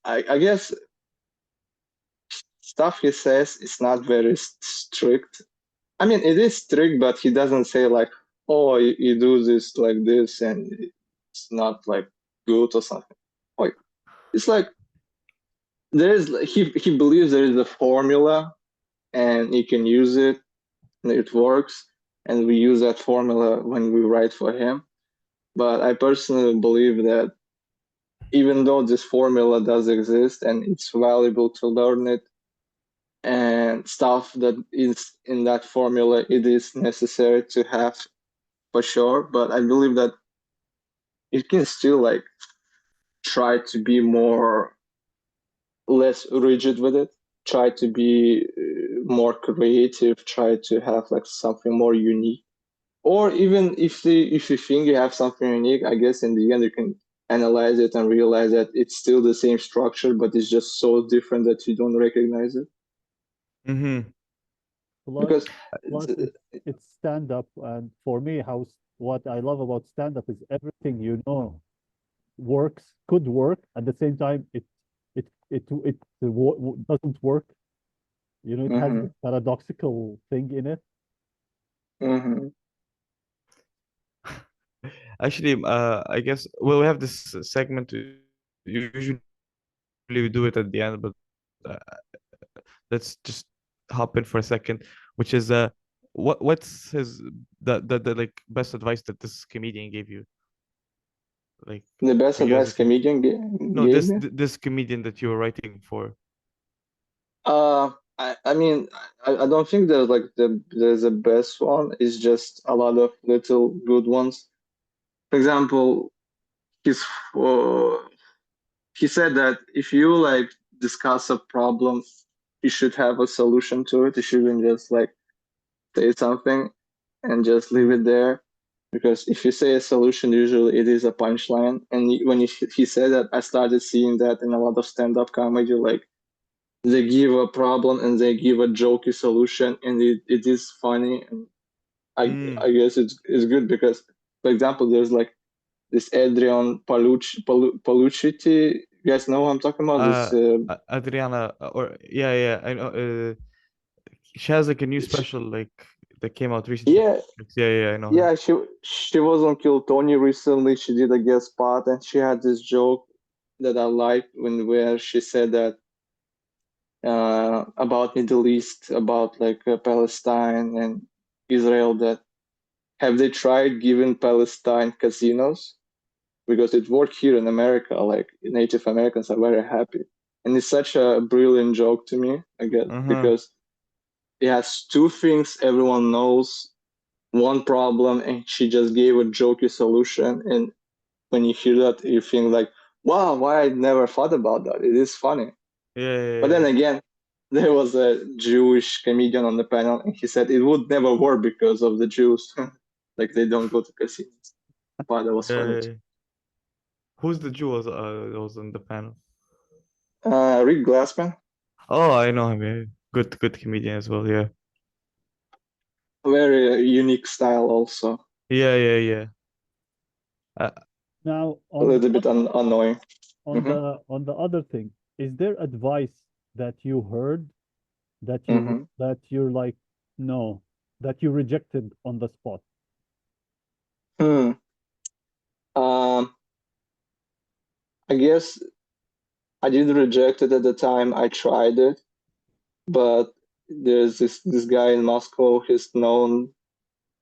I guess stuff he says is not very strict. I mean, it is strict, but he doesn't say like, "Oh, you do this like this, and it's not like good or something." Like, it's like he believes there is a formula, and you can use it, and it works, and we use that formula when we write for him. But I personally believe that even though this formula does exist and it's valuable to learn it, and stuff that is in that formula, it is necessary to have for sure. But I believe that you can still like try to be more less rigid with it, try to be more creative, try to have like something more unique. Or even if you think you have something unique, I guess in the end you can analyze it and realize that it's still the same structure, but it's just so different that you don't recognize it. Mm-hmm. Plus, Because plus it's stand up, and for me, what I love about stand up is everything works, could work at the same time. It doesn't work. It has mm-hmm, this paradoxical thing in it. mm-hmm. Actually, I guess we have this segment. Usually we do it at the end, but let's just hop in for a second, which is what's the like best advice that this comedian gave you, like The best for you as a advice kid? comedian No, gave this me. this comedian that you were writing for. I mean, I don't think there's like there's a best one. It's just a lot of little good ones. For example, he's uh, he said that if you like discuss a problem, you should have a solution to it. You shouldn't just like say something and just leave Mm. it there. Because if you say a solution, usually it is a punchline. And when he said that, I started seeing that in a lot of stand-up comedy. Like they give a problem and they give a jokey solution, and it is funny. And Mm. I guess it's good because, for example, there's like this Adrian Palucci. You guys know what I'm talking about? This Adriana, or yeah, I know. She has like a new special like that came out recently. yeah, Yeah, I know her. yeah. She was on Kill Tony recently. She did a guest spot, and she had this joke that I liked where she said that about Middle East, about like Palestine and Israel, that have they tried giving Palestine casinos? Because it worked here in America. Like Native Americans are very happy, and it's such a brilliant joke to me. I guess Uh-huh. because it has two things everyone knows, one problem, and she just gave a jokey solution. And when you hear that, you think like, wow, why I never thought about that? It is funny. But then Yeah. again, there was a Jewish comedian on the panel, and he said it would never work because of the Jews. Like they don't go to casinos. But that was funny too. Yeah. Who's the Jew that was on the panel? Rick Glassman, Oh, I know him. Yeah. Good comedian as well. Yeah. very unique style also. Yeah. Uh, Now, A little bit annoying. Mm-hmm, on the other thing, is there advice that you heard mm-hmm. that you're like, no, that you rejected on the spot? Hmm. Um, I guess I did reject it at the time. I tried it, but there's this guy in Moscow. He's known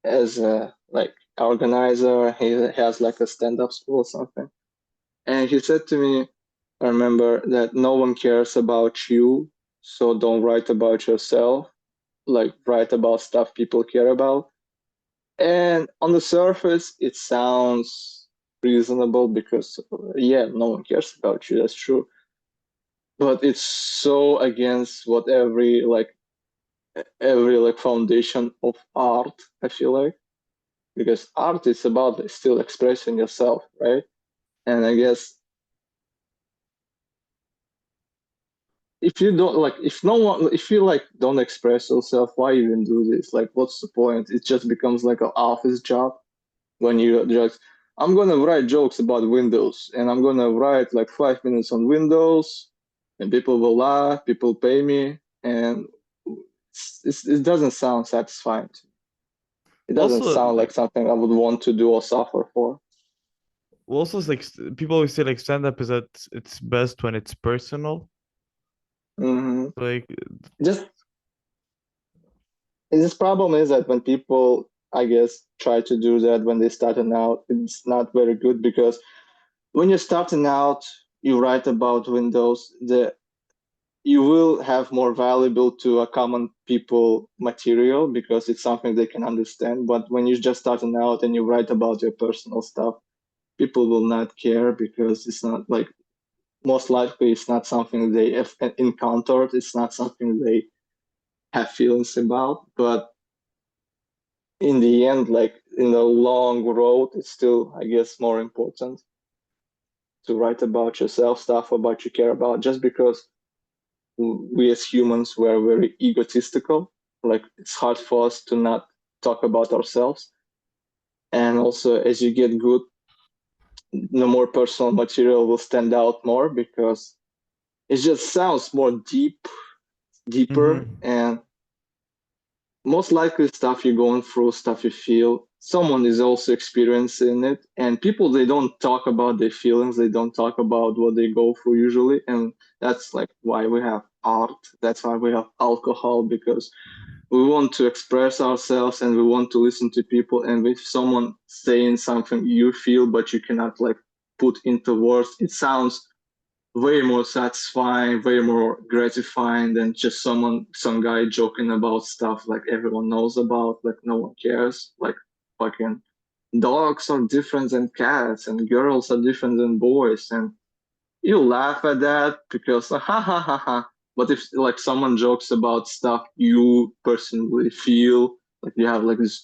as a like organizer. He has like a stand-up school or something. And he said to me, I remember that no one cares about you, so don't write about yourself. Like write about stuff people care about. And on the surface, it sounds reasonable because yeah, no one cares about you. That's true. But it's so against what every like foundation of art, I feel like, because art is about still expressing yourself, right? And I guess if you don't like, if no one, if you like don't express yourself, why even do this? Like, what's the point? It just becomes like an office job when you just, I'm gonna write jokes about Windows, and I'm gonna write like 5 minutes on Windows, and people will laugh, people pay me, and it doesn't sound satisfying. It doesn't also, sound like something I would want to do or suffer for. it's like people always say like stand up is at its best when it's personal. Hmm. Like, Just this problem is that when people, I guess, try to do that when they're starting out, it's not very good because when you're starting out, you write about Windows, you will have more valuable to a common people material because it's something they can understand. But when you're just starting out and you write about your personal stuff, people will not care because it's not like, most likely it's not something they have encountered. It's not something they have feelings about. But in the end, like in the long road, it's still, I guess, more important to write about yourself, stuff about you care about, just because we as humans were very egotistical. Like it's hard for us to not talk about ourselves. And also, as you get good, the more personal material will stand out more because it just sounds more deeper, Mm-hmm. and most likely stuff you're going through, stuff you feel, someone is also experiencing it. And people, they don't talk about their feelings, they don't talk about what they go through usually. And that's like why we have art, that's why we have alcohol, because we want to express ourselves and we want to listen to people. And if someone saying something you feel but you cannot like put into words, it sounds way more satisfying, way more gratifying than just some guy joking about stuff like everyone knows about, like no one cares. Like fucking dogs are different than cats and girls are different than boys, and you laugh at that because ha ha ha ha. But if like someone jokes about stuff you personally feel, like you have like this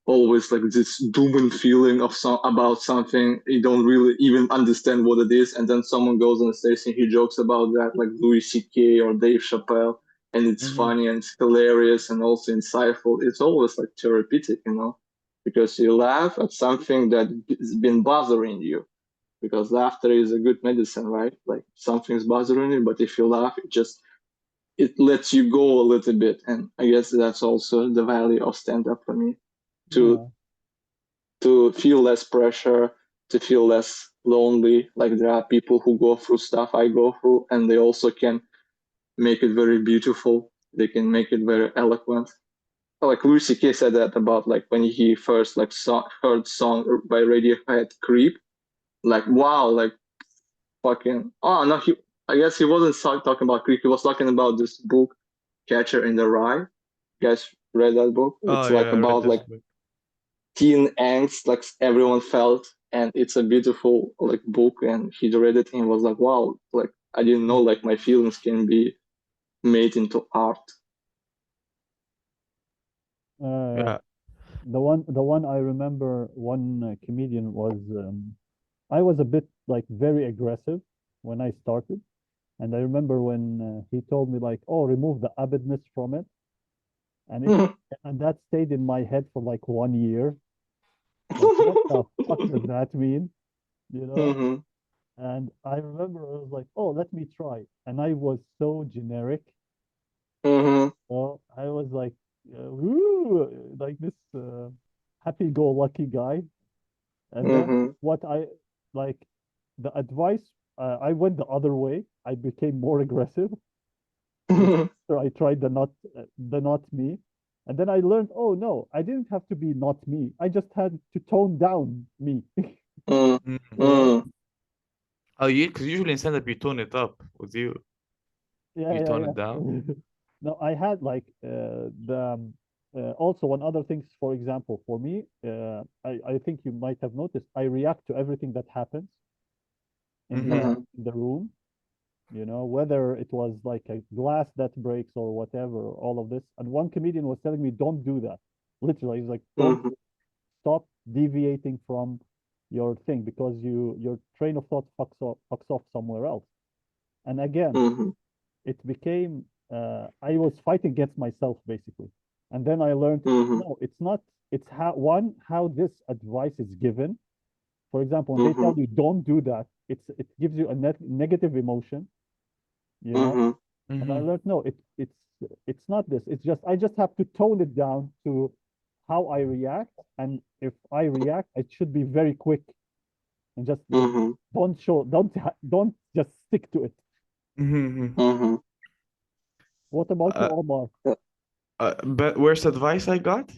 always like this doom feeling of about something you don't really even understand what it is, and then someone goes on the stage and he jokes about that, like Louis C.K. or Dave Chappelle, and it's Mm-hmm. funny and it's hilarious and also insightful. It's always like therapeutic, you know, because you laugh at something that has been bothering you. Because laughter is a good medicine, right? Like something's bothering you, but if you laugh, it lets you go a little bit. And I guess that's also the value of stand up for me, to Yeah. feel less pressure, to feel less lonely. Like there are people who go through stuff I go through, and they also can make it very beautiful. They can make it very eloquent. Like Louis C.K. said that about like when he first like heard song by Radiohead, Creep. Like wow, like fucking oh no, he I guess he wasn't talking about Creep. He was talking about this book, Catcher in the Rye. You guys read that book? Oh It's yeah, like I read about this like book. teen angst like everyone felt, and it's a beautiful like book, and he read it and was like wow, like I didn't know like my feelings can be made into art. Yeah. Yeah. The one I remember, one comedian was, I was a bit like very aggressive when I started, and I remember when he told me like, "Oh, remove the Abedness from it," and it and that stayed in my head for like 1 year. Like, what the fuck does that mean? You know? Mm-hmm. And I remember I was like, "Oh, let me try," and I was so generic. Mm-hmm. Well, I was like, woo, like this happy-go-lucky guy. And then Mm-hmm. what I like, the advice, I went the other way. I became more aggressive. You know, so I tried the not me, and then I learned, oh no, I didn't have to be not me. I just had to tone down me. Mm. You know? Oh, because usually in stand-up you tone it up with you. Yeah, You yeah, tone it yeah. down. No, I had like also one other things. For example, for me, I think you might have noticed I react to everything that happens Mm-hmm. in the room. You know, whether it was like a glass that breaks or whatever, all of this. And one comedian was telling me, don't do that. Literally, he's like, don't Mm-hmm. stop deviating from your thing because your train of thought fucks off somewhere else. And again, Mm-hmm. it became I was fighting against myself basically. And then I learned, Mm-hmm. no, it's not. It's how this advice is given. For example, when they tell Mm-hmm. you don't do that, it gives you a negative emotion, you know. Mm-hmm. And I Mm-hmm. learned, no, it's not this. It's just I just have to tone it down to how I react. And if I react, it should be very quick and just Mm-hmm. don't just stick to it. Mm-hmm. Mm-hmm. What about you, Uh, Omar? but worst advice I got?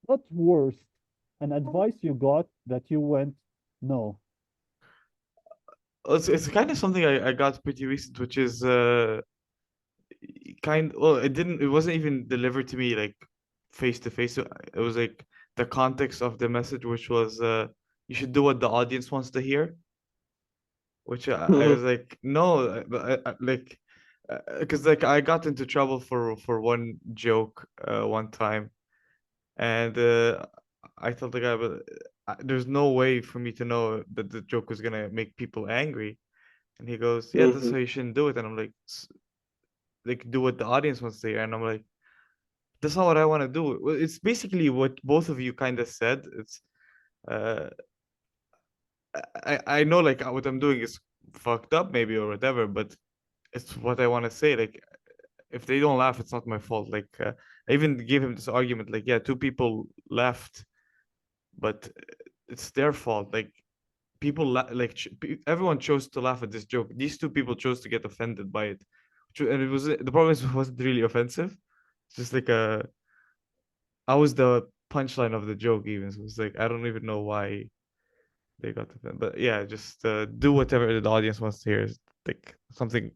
Not worst, an advice you got that you went, no. It's kind of something I got pretty recent, which is well, it wasn't even delivered to me like face to face. It was like the context of the message, which was you should do what the audience wants to hear, which I Mm-hmm. was like, no, but like, because like I got into trouble for one joke one time, And I told the guy, but there's no way for me to know that the joke was gonna make people angry. And he goes, yeah, that's Mm-hmm. why you shouldn't do it. And I'm like, do what the audience wants to hear. And I'm like, that's not what I want to do. Well, it's basically what both of you kind of said. It's uh, I know like what I'm doing is fucked up maybe or whatever, but it's what I want to say. Like, if they don't laugh, it's not my fault. Like, I even gave him this argument. Like, yeah, two people laughed, but it's their fault. Like, people everyone chose to laugh at this joke. These two people chose to get offended by it, and it was the problem is it wasn't really offensive. It's just like I was the punchline of the joke even. So it's like I don't even know why they got offended. But yeah, just do whatever the audience wants to hear. Is like something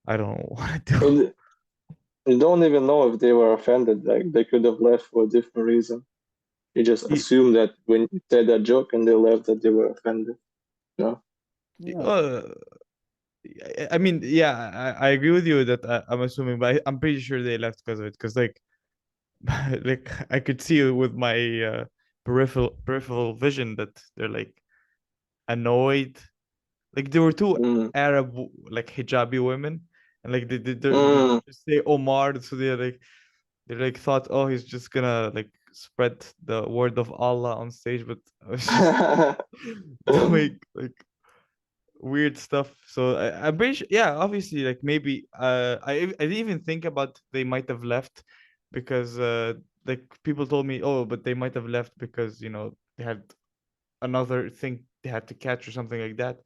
I don't want to do. And you don't even know if they were offended. Like they could have left for a different reason. You just assume that when you said that joke and they left, that they were offended. No. Yeah. I mean, yeah, I agree with you that I'm assuming, but I'm pretty sure they left because of it. Because like, like I could see with my peripheral vision that they're like annoyed. Like there were two Mm. Arab like hijabi women, and like they Mm. just say Omar, so they like thought, oh, he's just gonna like spread the word of Allah on stage, but I was just doing like weird stuff. So I'm pretty sure, yeah, obviously, like maybe I didn't even think about they might have left because like people told me, oh, but they might have left because they had another thing they had to catch or something like that.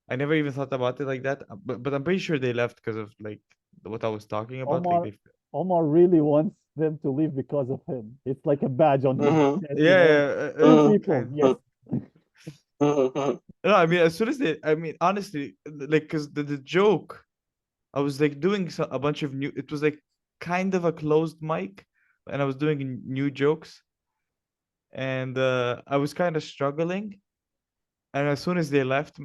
I never even thought about it like that, but I'm pretty sure they left because of like what I was talking about. Like Omar Omar really wants them to leave because of him. It's like a badge on his Mhm. chest, yeah, Two Mhm. people, yes. Mhm. no, I mean as soon as I mean honestly, like because the joke I was like doing a bunch of new. It was like kind of a closed mic, and I was doing new jokes, and I was kind of struggling. And as soon as they left,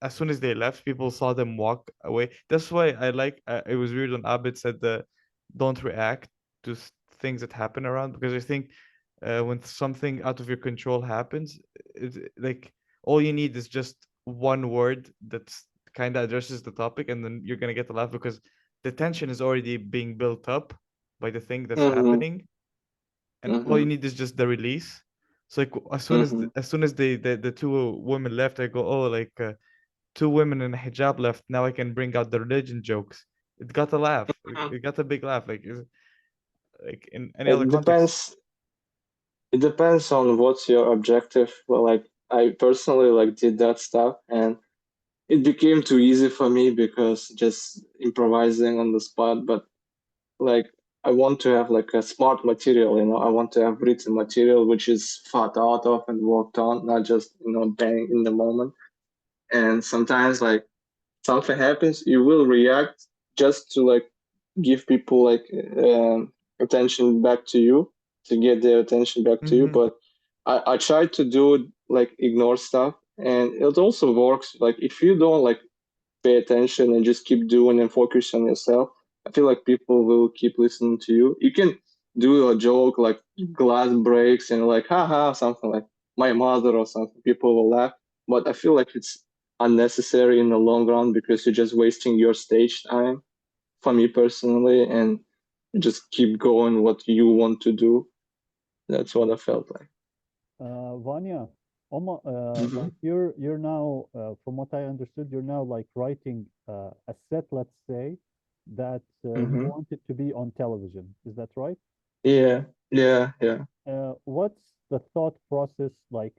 as soon as they left, people saw them walk away. That's why I like. It was weird when Abed said the, "Don't react to things that happen around," because I think when something out of your control happens, like all you need is just one word that's kind of addresses the topic, and then you're gonna get a laugh because the tension is already being built up by the thing that's Mhm. happening, and all you Mhm. need is just the release. So like Mhm. as soon as the two women left, I go, oh, like two women in a hijab left. Now I can bring out the religion jokes. It got a laugh. It got a big laugh. Like in any other It context. depends. It depends on what's your objective. Well, like I personally like did that stuff, and it became too easy for me because just improvising on the spot. But like I want to have like a smart material. I want to have written material which is thought out of and worked on, not just bang in the moment. And sometimes like something happens, you will react just to like give people like attention back to you, to get their attention back to you. Mm-hmm. But I try to do it like ignore stuff, and it also works. Like if you don't like pay attention and just keep doing and focus on yourself, I feel like people will keep listening to you. You can do a joke like glass breaks and like haha something like my mother or something. People will laugh, but I feel like it's unnecessary in the long run because you're just wasting your stage time. For me personally, and just keep going what you want to do. That's what I felt like. Vanya, Omar, Mm-hmm. like you're now, from what I understood, you're now like writing a set, let's say, that you Mm-hmm. want it to be on television. Is that right? Yeah, yeah, yeah. What's the thought process like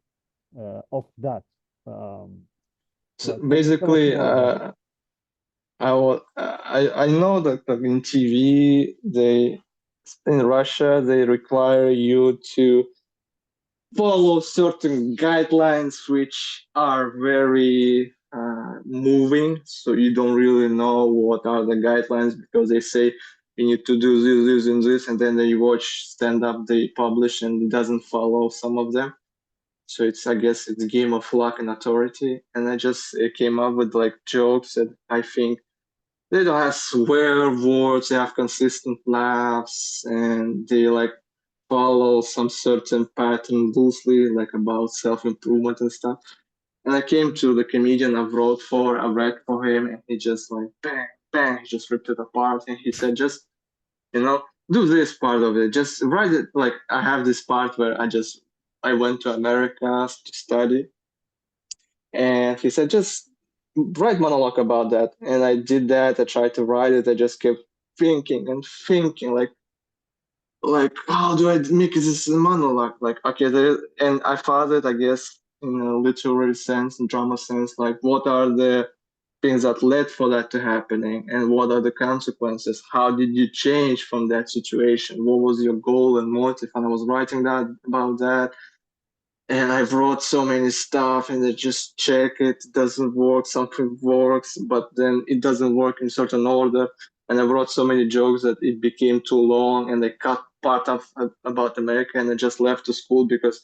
of that? Um, So like, can you tell us basically, more about it? I know that in TV in Russia they require you to follow certain guidelines which are very moving, so you don't really know what are the guidelines because they say you need to do this, this, and this, and then they watch stand up they publish and it doesn't follow some of them. So I guess it's a game of luck and authority. And I just came up with like jokes that I think they don't have swear words, they have consistent laughs, and they like follow some certain pattern loosely, like about self-improvement and stuff. And I came to the comedian I read for him, and he just like bang, bang, he just ripped it apart, and he said, just do this part of it, just write it. Like I have this part where I went to America to study, and he said, just write monologue about that, and I did that. I tried to write it. I just kept thinking and thinking, like how do I make this monologue? Like okay, and I thought it, I guess, in a literary sense, in drama sense, like what are the things that led for that to happening, and what are the consequences? How did you change from that situation? What was your goal and motive? And I was writing that about that, and I wrote so many stuff, and I just check it doesn't work, something works, but then it doesn't work in certain order. And I wrote so many jokes that it became too long, and I cut part of about America, and I just left the school because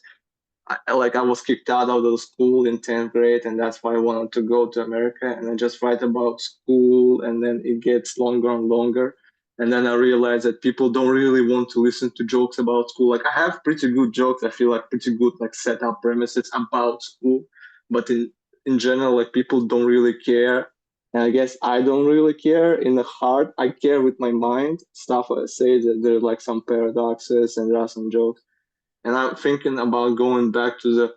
I was kicked out of the school in 10th grade, and that's why I wanted to go to America. And I just write about school, and then it gets longer and longer. And then I realized that people don't really want to listen to jokes about school. Like I have pretty good jokes, I feel like pretty good like setup premises about school, but in general, like people don't really care. And I guess I don't really care in the heart. I care with my mind. Stuff I say that there are like some paradoxes and there are some jokes. And I'm thinking about going back to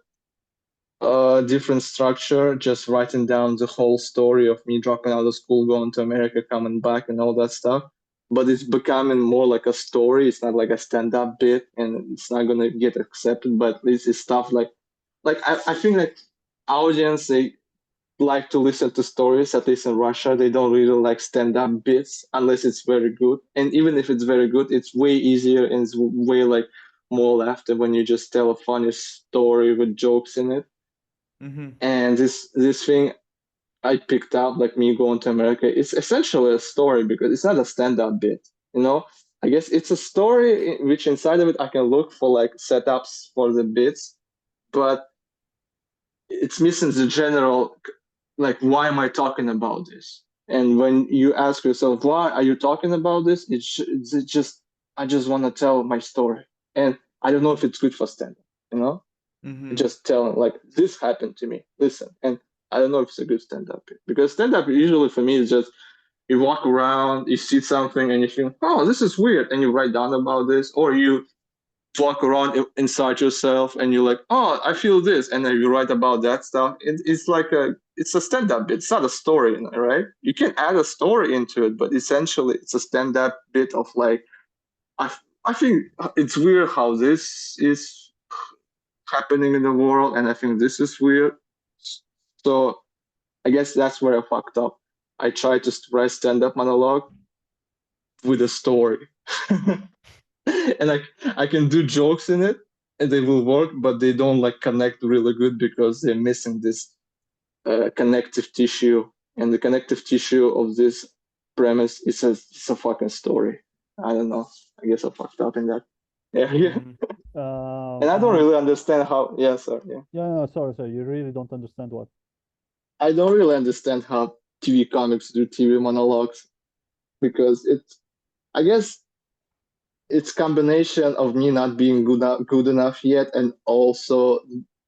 the different structure, just writing down the whole story of me dropping out of school, going to America, coming back, and all that stuff. But it's becoming more like a story. It's not like a stand-up bit, and it's not gonna get accepted. But at least it's stuff like I think like audience they like to listen to stories. At least in Russia, they don't really like stand-up bits unless it's very good. And even if it's very good, it's way easier and it's way like more laughter when you just tell a funny story with jokes in it. Mm-hmm. And this thing I picked up, like me going to America, it's essentially a story because it's not a stand-up bit, you know? I guess it's a story which inside of it I can look for like setups for the bits, but it's missing the general, like, why am I talking about this? And when you ask yourself, why are you talking about this? It's just, I just want to tell my story. And I don't know if it's good for stand-up, you know? Mm-hmm. Just telling like this happened to me, listen. And I don't know if it's a good stand-up because stand-up usually for me is just you walk around, you see something and you think, oh, this is weird, and you write down about this, or you walk around inside yourself and you're like, oh, I feel this, and then you write about that stuff. It's like it's a stand-up bit. It's not a story, right? You can add a story into it, but essentially it's a stand-up bit of like I think it's weird how this is happening in the world, and I think this is weird. So I guess that's where I fucked up. I tried to write stand-up monologue with a story, and I can do jokes in it, and they will work, but they don't like connect really good because they're missing this connective tissue, and the connective tissue of this premise is it's a fucking story. I don't know. I guess I fucked up in that area. Mm-hmm. And I don't really understand how. Yeah, sorry. Yeah. Yeah, no, sorry. You really don't understand what. I don't really understand how TV comics do TV monologues because I guess it's combination of me not being good enough yet and also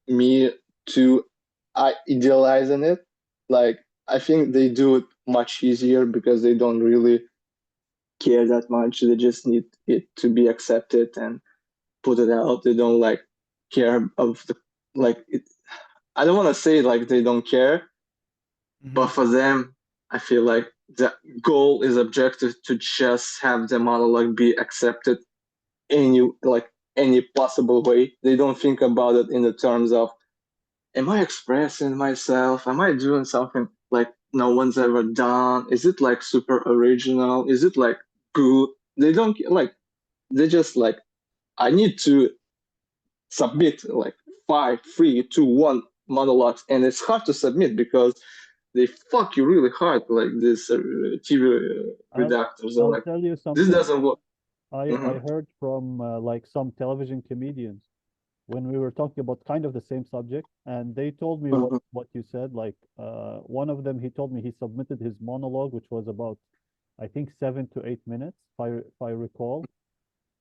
me too idealizing it. Like I think they do it much easier because they don't really care that much. They just need it to be accepted and put it out. They don't like care of the like it. I don't want to say like they don't care, but for them, I feel like the goal is objective to just have the monologue be accepted any possible way. They don't think about it in the terms of, am I expressing myself? Am I doing something like no one's ever done? Is it like super original? Is it like good? They don't like. They just like, I need to submit like 5, 3, 2, 1 monologues, and it's hard to submit because they fuck you really hard, like this TV I'll redactors. They're I'll like, tell you this something. doesn't work. I heard from like some television comedians when we were talking about kind of the same subject, and they told me Mhm. what you said. Like one of them, he told me he submitted his monologue, which was about I think 7 to 8 minutes, if I recall.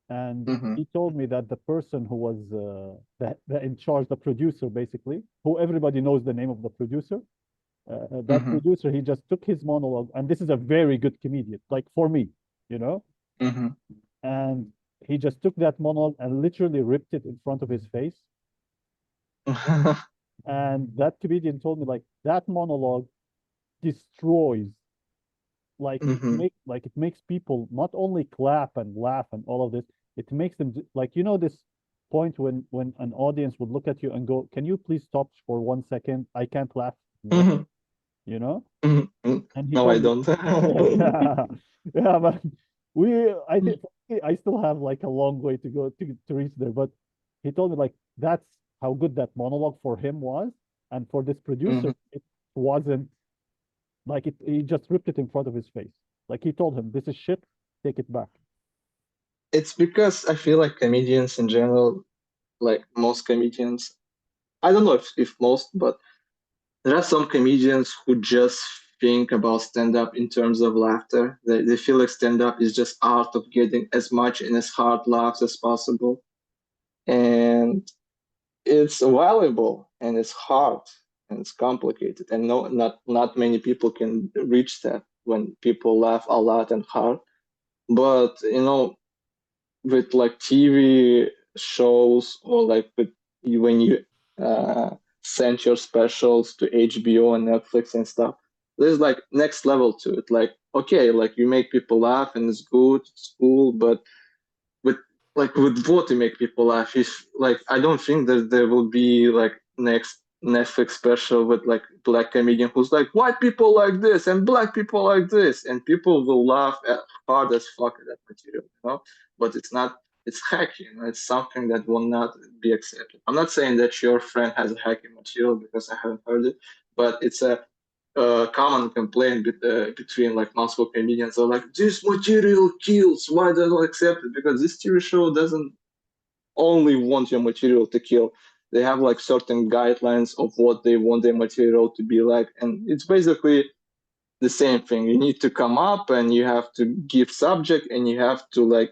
And Mhm. he told me that the person who was the in charge, the producer, basically, who everybody knows the name of the producer, that Mhm. producer, he just took his monologue, and this is a very good comedian, like for me, you know, Mhm. and he just took that monologue and literally ripped it in front of his face. And that comedian told me like that monologue destroys, Mhm. like it makes people not only clap and laugh and all of this, it makes them like, you know, this point when an audience would look at you and go, can you please stop for 1 second, I can't laugh more, Mhm. you know. Mhm. And he No, I told me, don't. yeah, yeah, but I think I still have like a long way to go to reach there. But he told me like that's how good that monologue for him was, and for this producer, Mhm. it wasn't. Like it, he just ripped it in front of his face. Like he told him, "This is shit. Take it back." It's because I feel like comedians in general, like most comedians, I don't know if most, but there are some comedians who just think about stand-up in terms of laughter. They feel like stand-up is just art of getting as much and as hard laughs as possible. And it's valuable and it's hard and it's complicated. And no, not many people can reach that when people laugh a lot and hard. But with like TV shows or like when you uh, send your specials to HBO and Netflix and stuff, there's like next level to it. Like, okay, like you make people laugh and it's good, it's cool, but with with what to make people laugh, if like I don't think that there will be like next Netflix special with like black comedian who's like white people like this and black people like this, and people will laugh hard as fuck at that material. But it's not. It's hacky. It's something that will not be accepted. I'm not saying that your friend has a hacky material because I haven't heard it, but it's a common complaint between like multiple comedians are like this material kills, why don't I accept it? Because this TV show doesn't only want your material to kill. They have like certain guidelines of what they want their material to be like, and it's basically the same thing. You need to come up and you have to give subject, and you have to like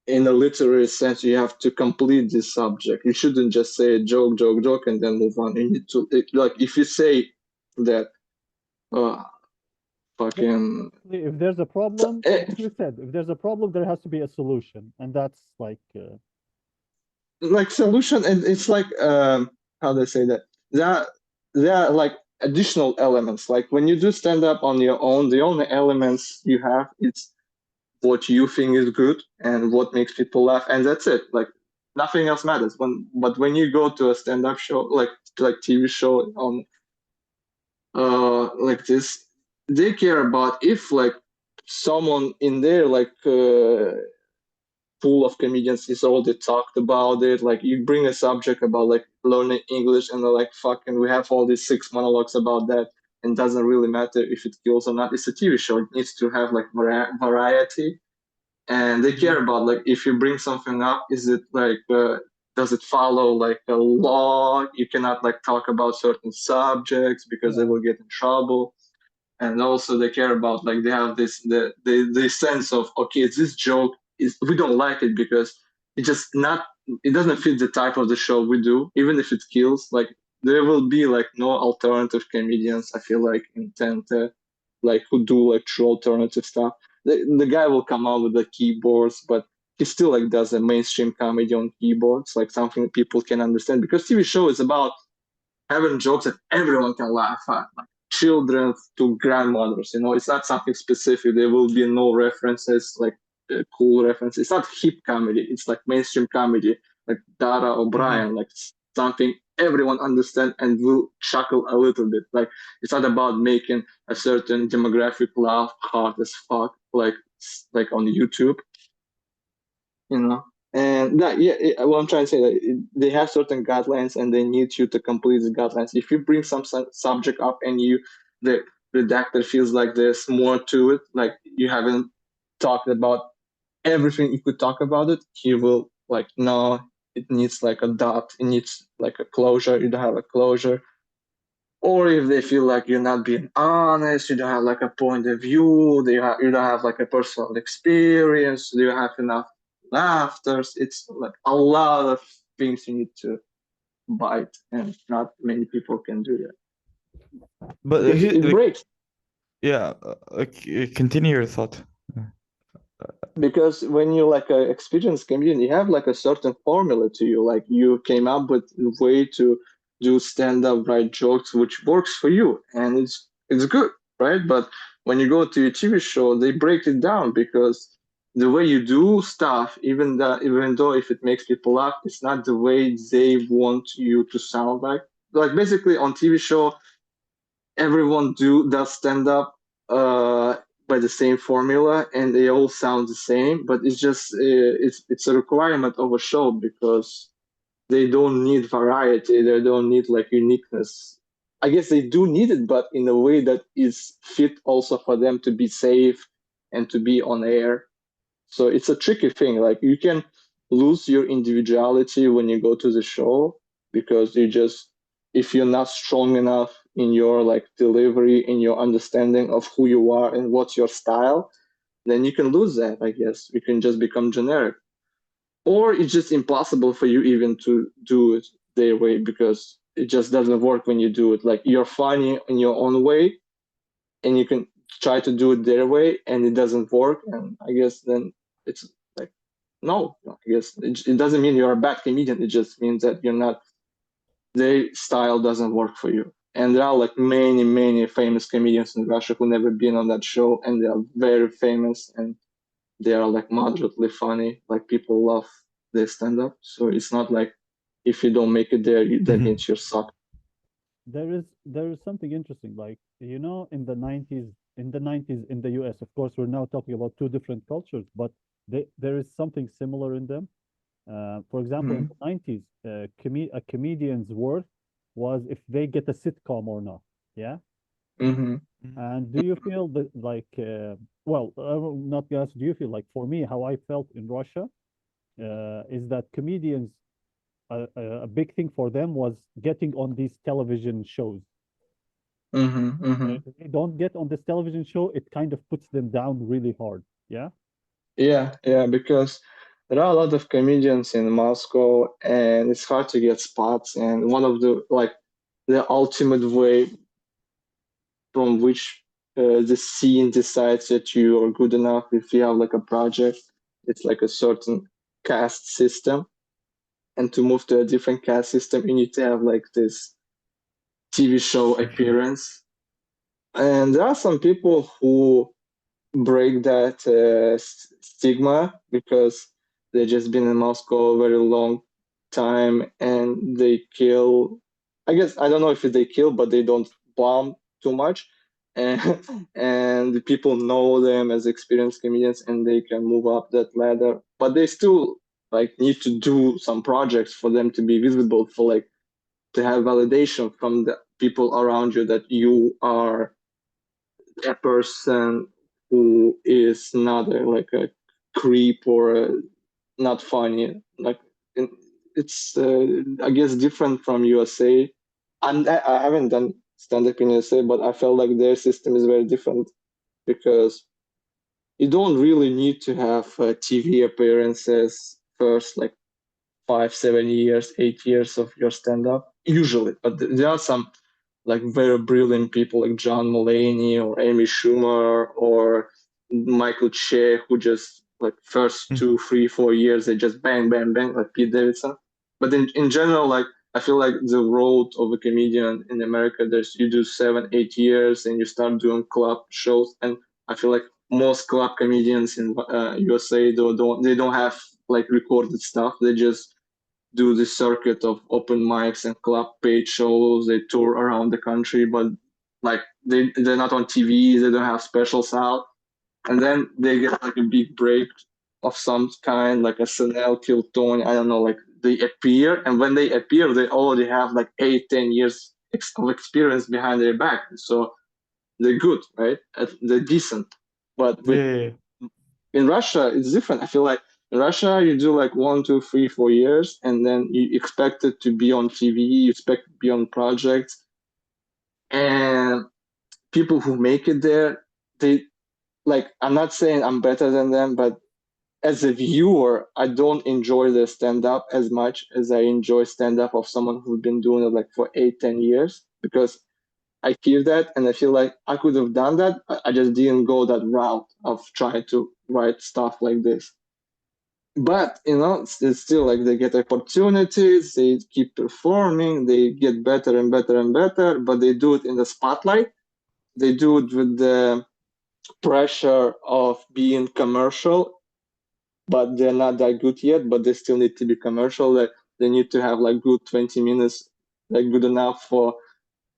in a literary sense you have to complete this subject. You shouldn't just say joke joke joke and then move on. You need to like if you say that uh, Yeah, fucking if there's a problem, eh, like you said, if there's a problem, there has to be a solution, and that's like, like solution, and it's like how do I say that, there are like additional elements. Like when you do stand up on your own, the only elements you have it's what you think is good and what makes people laugh, and that's it. Like nothing else matters. When you go to a stand up show, like TV show on like this, they care about if like someone in there like pool of comedians is already talked about it. Like you bring a subject about like learning English, and they're like, "Fucking, we have all these 6 monologues about that." And doesn't really matter if it kills or not. It's a TV show. It needs to have like variety, and they Mhm. care about like if you bring something up, is it like does it follow like a law? You cannot like talk about certain subjects because they Yeah, will get in trouble. And also they care about like they have the sense of, okay, this joke is, we don't like it because it just not, it doesn't fit the type of the show we do, even if it kills. Like there will be like no alternative comedians, I feel like, in Tente, like who do like true alternative stuff. The guy will come out with the keyboards, but he still like does a mainstream comedy on keyboards, like something people can understand, because TV show is about having jokes that everyone can laugh at, like children to grandmothers. It's not something specific. There will be no references, like cool references. It's not hip comedy. It's like mainstream comedy, like Dara hmm, O'Brien, like something everyone understand and will chuckle a little bit. Like it's not about making a certain demographic laugh hard as fuck, like on YouTube you know and that, yeah, what I'm trying to say, that they have certain guidelines and they need you to complete the guidelines. If you bring some subject up and the redactor feels like there's more to it, like you haven't talked about everything you could talk about it, he will like, no, it needs like a dot, it needs like a closure, you don't have a closure. Or if they feel like you're not being honest, you don't have like a point of view, you don't have like a personal experience, do you have enough laughters. It's like a lot of things you need to bite, and not many people can do that But because it like, breaks. yeah, continue your thought. Because when you like an experienced comedian, you have like a certain formula to you. Like you came up with a way to do stand-up, write jokes, which works for you, and it's good, right? But when you go to a TV show, they break it down because the way you do stuff, even though if it makes people laugh, it's not the way they want you to sound like. Like basically on TV show, everyone does stand up by the same formula and they all sound the same, but it's just it's a requirement of a show because they don't need variety, they don't need like uniqueness. I guess they do need it, but in a way that is fit also for them to be safe and to be on air. So it's a tricky thing. Like you can lose your individuality when you go to the show because if you're not strong enough in your like delivery, in your understanding of who you are and what's your style, then you can lose that, I guess. You can just become generic. Or it's just impossible for you even to do it their way because it just doesn't work when you do it. Like you're funny in your own way and you can try to do it their way and it doesn't work, and I guess then it's like no, I guess it doesn't mean you're a bad comedian, it just means that you're not, their style doesn't work for you. And there are like many famous comedians in Russia who never been on that show and they are very famous and they are like moderately funny, like people love their stand-up. So it's not like if you don't make it there that means you suck. There is something interesting, like in the 90s in the US, of course, we're now talking about two different cultures, but there is something similar in them. For example, in Mm-hmm. the 90s, a comedian's worth was if they get a sitcom or not. Yeah. Mm-hmm. And do you feel that like, well, I'm not gonna ask, do you feel like for me, how I felt in Russia, is that comedians, a big thing for them was getting on these television shows. Mm-hmm. Mm-hmm. If they don't get on this television show, it kind of puts them down really hard. Yeah. Yeah, because there are a lot of comedians in Moscow, and it's hard to get spots. And one of the ultimate way from which the scene decides that you are good enough if you have like a project, it's like a certain caste system. And to move to a different caste system, you need to have like this TV show Okay. appearance. And there are some people who break that stigma because they've just been in Moscow a very long time and they kill. I guess I don't know if they kill, but they don't bomb too much, and and the people know them as experienced comedians and they can move up that ladder. But they still like need to do some projects for them to be visible, for like to have validation from the people around you that you are a person who is not like a creep or not funny. Like it's I guess different from USA. I haven't done stand up in USA, but I felt like their system is very different because you don't really need to have TV appearances first, like 5, 7 years, 8 years of your stand up usually. But there are some like very brilliant people like John Mulaney or Amy Schumer or Michael Che who just like first Mhm. 2, 3, 4 years they just bang bang bang like Pete Davidson. But in general, like I feel like the road of a comedian in America, there's you do 7, 8 years and you start doing club shows, and I feel like most club comedians in USA they don't have like recorded stuff. They just do the circuit of open mics and club page shows. They tour around the country, but like they're not on TV. They don't have specials out, and then they get like a big break of some kind, like SNL, Kill Tony. I don't know. Like they appear, and when they appear, they already have like 8, 10 years of experience behind their back. So they're good, right? They're decent. But Yeah, with yeah, yeah. in Russia, it's different. I feel like in Russia, you do like 1, 2, 3, 4 years, and then you expect it to be on TV, you expect to be on projects, and people who make it there, they like. I'm not saying I'm better than them, but as a viewer, I don't enjoy the stand-up as much as I enjoy stand-up of someone who's been doing it like for 8, 10 years, because I hear that and I feel like I could have done that. I just didn't go that route of trying to write stuff like this. But it's still like they get opportunities, they keep performing, they get better and better and better, but they do it in the spotlight. They do it with the pressure of being commercial, but they're not that good yet, but they still need to be commercial. Like they need to have like good 20 minutes, like good enough for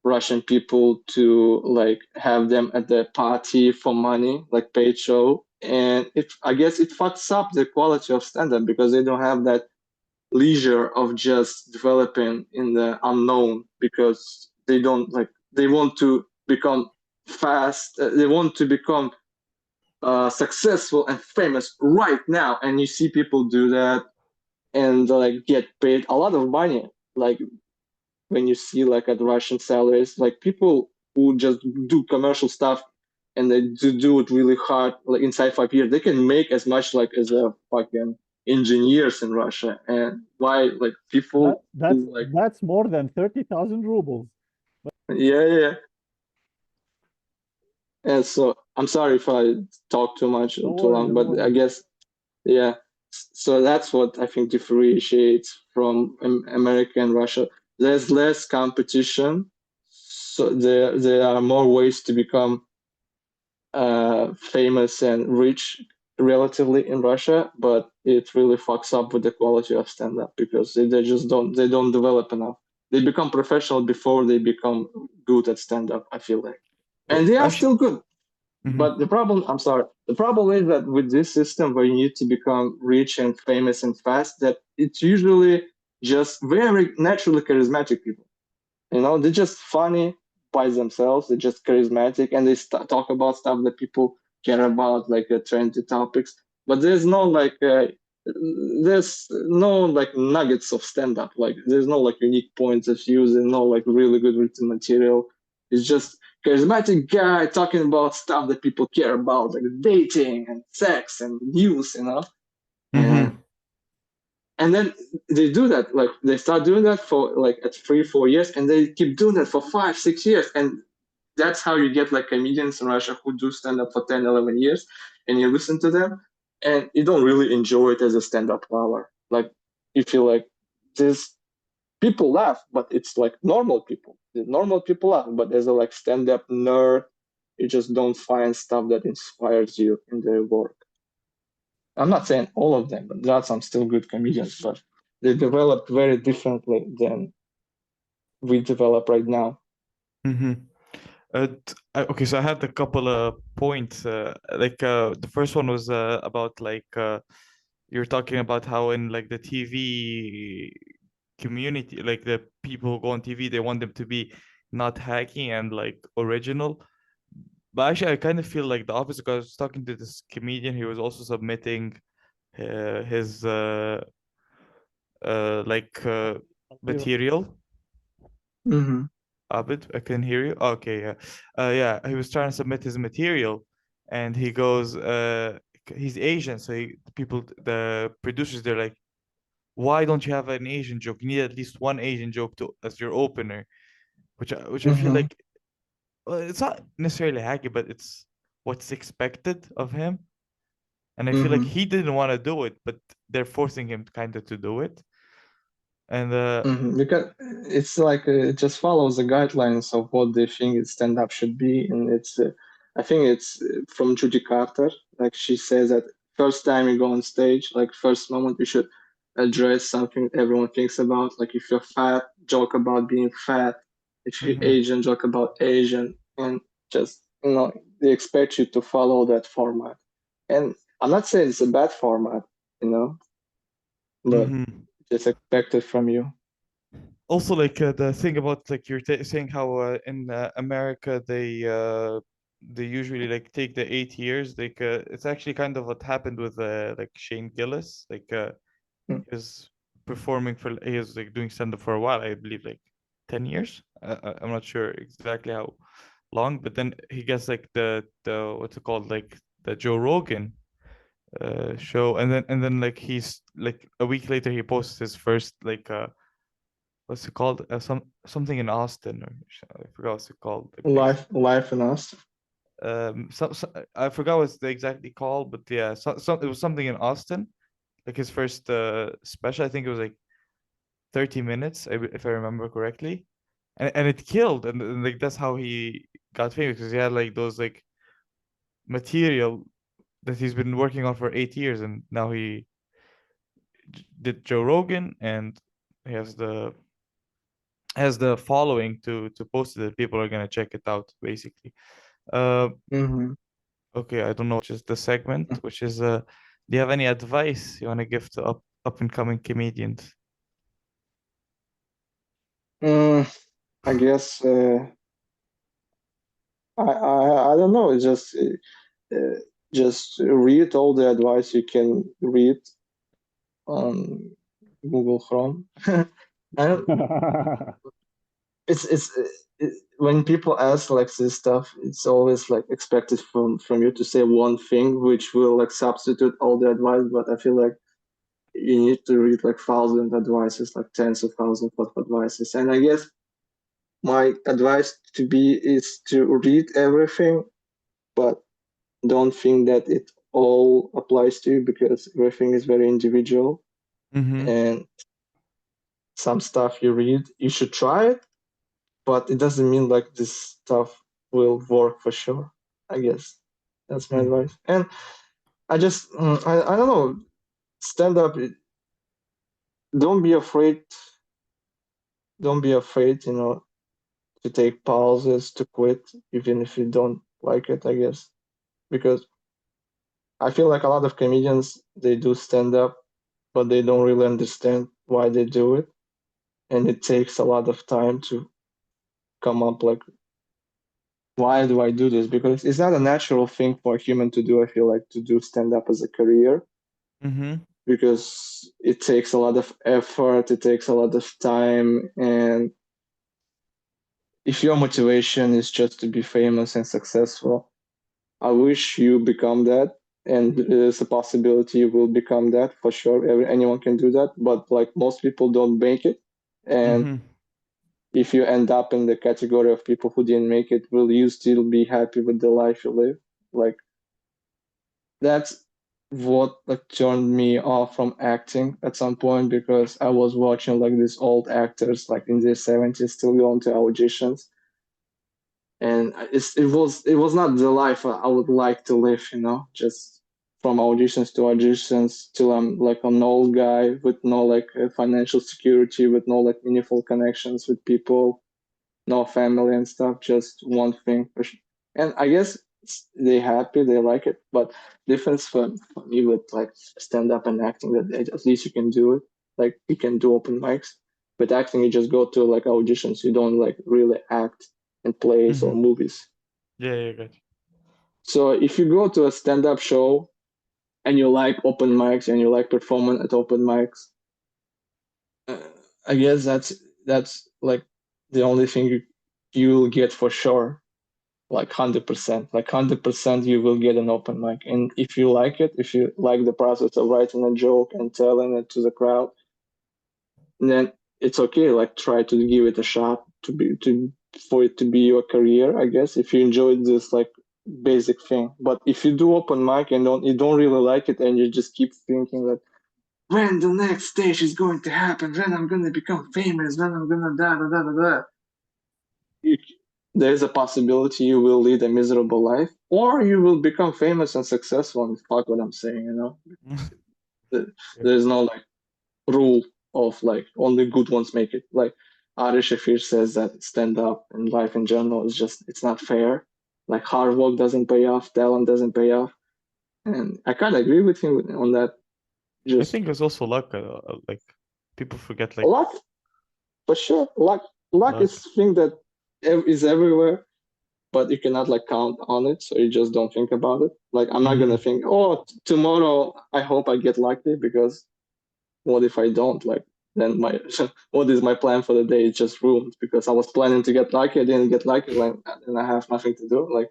Russian people to like have them at their party for money, like paid show. And I guess it fucks up the quality of stand-up because they don't have that leisure of just developing in the unknown, because they don't like, they want to become fast, they want to become successful and famous right now, and you see people do that and like get paid a lot of money, like when you see like at Russian salaries, like people who just do commercial stuff and they do it really hard, like inside 5 years, they can make as much like as a fucking engineers in Russia. And why like That people that's who like, that's more than 30,000 rubles. yeah, yeah. And so I'm sorry if I talk too much or Don't too worry, long, don't but I worry. guess, yeah. So that's what I think differentiates from America and Russia. There's less competition, so there are more ways to become famous and rich relatively in Russia, but it really fucks up with the quality of stand-up because they don't develop enough. They become professional before they become good at stand-up, I feel like. And they are Actually, still good. mhm. But the problem is that with this system where you need to become rich and famous and fast, that it's usually just very naturally charismatic people. They're just funny by themselves. They're just charismatic, and they talk about stuff that people care about, like trendy topics. But there's no like nuggets of stand up. Like there's no like unique points of views and no like really good written material. It's just charismatic guy talking about stuff that people care about, like dating and sex and news. And Mm-hmm. and then they do that, like they start doing that for like at 3, 4 years, and they keep doing that for 5, 6 years. And that's how you get like comedians in Russia who do stand up for 10, 11 years, and you listen to them and you don't really enjoy it as a stand-up hour. Like you feel like this people laugh, but it's like normal people. The normal people laugh, but as a like stand-up nerd, you just don't find stuff that inspires you in their work. I'm not saying all of them, but there are some still good comedians, but they developed very differently than we develop right now. Mm-hmm. Okay, so I had a couple of points. The first one was about you're talking about how in like the TV community, like the people who go on TV, they want them to be not hacky and like original. But actually, I kind of feel like the opposite because I was talking to this comedian. He was also submitting his like Material. material. Mm-hmm. Abed, I can hear you. Okay, yeah. Yeah, he was trying to submit his material and he goes, he's Asian, so the producers, they're like, why don't you have an Asian joke? You need at least one Asian joke to as your opener, which I feel Mm-hmm. like, well, it's not necessarily hacky, but it's what's expected of him. And I feel like Mm-hmm. he didn't want to do it, but they're forcing him kind of to do it. And Mm-hmm. Because it's like it just follows the guidelines of what they think stand-up should be, and I think it's from Judy Carter. Like she says that first time you go on stage, like first moment you should address something everyone thinks about. Like if you're fat, joke about being fat. If you're mhm, Asian, joke about Asian, and just they expect you to follow that format. And I'm not saying it's a bad format, you know, but mhm. it's expected from you. Also, like the thing about like you're saying how in America they usually like take the 8 years. Like it's actually kind of what happened with like Shane Gillis. Like Mm. he was performing for he was like doing stand up for a while. I believe like 10 years. I'm not sure exactly how long, but then he gets like the what's it called, like the Joe Rogan. show, and then like he's like a week later he posts his first like what's it called? Something in Austin, or I forgot what's it called. Like, Life in us. I forgot what's the exactly called, but yeah, it was something in Austin, like his first special. I think it was like 30 minutes, if I remember correctly, and it killed, and like that's how he got famous because he had like those like material that he's been working on for 8 years, and now he did Joe Rogan, and he has the following to post it that people are gonna check it out basically. Uh, Mm-hmm. okay, I don't know, just the segment, which is do you have any advice you want to give to up and coming comedians? I guess I don't know. It's just read all the advice you can read on Google Chrome. And when people ask like this stuff, it's always like expected from you to say one thing which will like substitute all the advice. But I feel like you need to read like thousands of advices, like tens of thousands of advices. And I guess my advice is to read everything, but don't think that it all applies to you because everything is very individual. Mm-hmm. And some stuff you read, you should try it, but it doesn't mean like this stuff will work for sure. I guess that's my advice. And I just I don't know, stand up. Don't be afraid. Don't be afraid. To take pauses, to quit, even if you don't like it. I guess because I feel like a lot of comedians they do stand up, but they don't really understand why they do it, and it takes a lot of time to come up like why do I do this? Because it's not a natural thing for a human to do. I feel like to do stand up as a career Mm-hmm. because it takes a lot of effort, it takes a lot of time, and if your motivation is just to be famous and successful, I wish you become that. And there's a possibility you will become that for sure. Anyone can do that, but like most people don't make it. And Mm-hmm. if you end up in the category of people who didn't make it, will you still be happy with the life you live? Like that's what like turned me off from acting at some point because I was watching like these old actors like in their 70s still going to auditions, and it was not the life I would like to live, just from auditions to auditions till I'm like an old guy with no like financial security, with no like meaningful connections with people, no family and stuff, just one thing. And I guess they happy, they like it, but difference for me with like stand up and acting that at least you can do it, like you can do open mics. With acting, you just go to like auditions, you don't like really act in plays or Mm-hmm. movies. Yeah, yeah, got you. So if you go to a stand up show and you like open mics and you like performing at open mics, uh, I guess that's like the only thing you'll get for sure, like 100%. Like 100% you will get an open mic. And if you like it, if you like the process of writing a joke and telling it to the crowd, then it's okay. Like try to give it a shot for it to be your career, I guess, if you enjoy this like basic thing. But if you do open mic and you don't really like it and you just keep thinking that when the next stage is going to happen, when I'm gonna become famous, when I'm gonna da da da da da, you, there's a possibility you will lead a miserable life, or you will become famous and successful. And fuck what I'm saying. Yeah. There's no like rule of like only good ones make it. Like Ari Shafir says that stand up and life in general is just it's not fair. Like hard work doesn't pay off, talent doesn't pay off, and I kind of agree with him on that. I Just think it's also luck. Like people forget like luck for sure. Luck luck. is thing that is everywhere, but you cannot like count on it, so you just don't think about it. Like I'm not Mm-hmm. gonna think, oh, tomorrow I hope I get lucky because what if I don't? Like then my what is my plan for the day? It's just ruined because I was planning to get lucky, I didn't get lucky, like and I have nothing to do. Like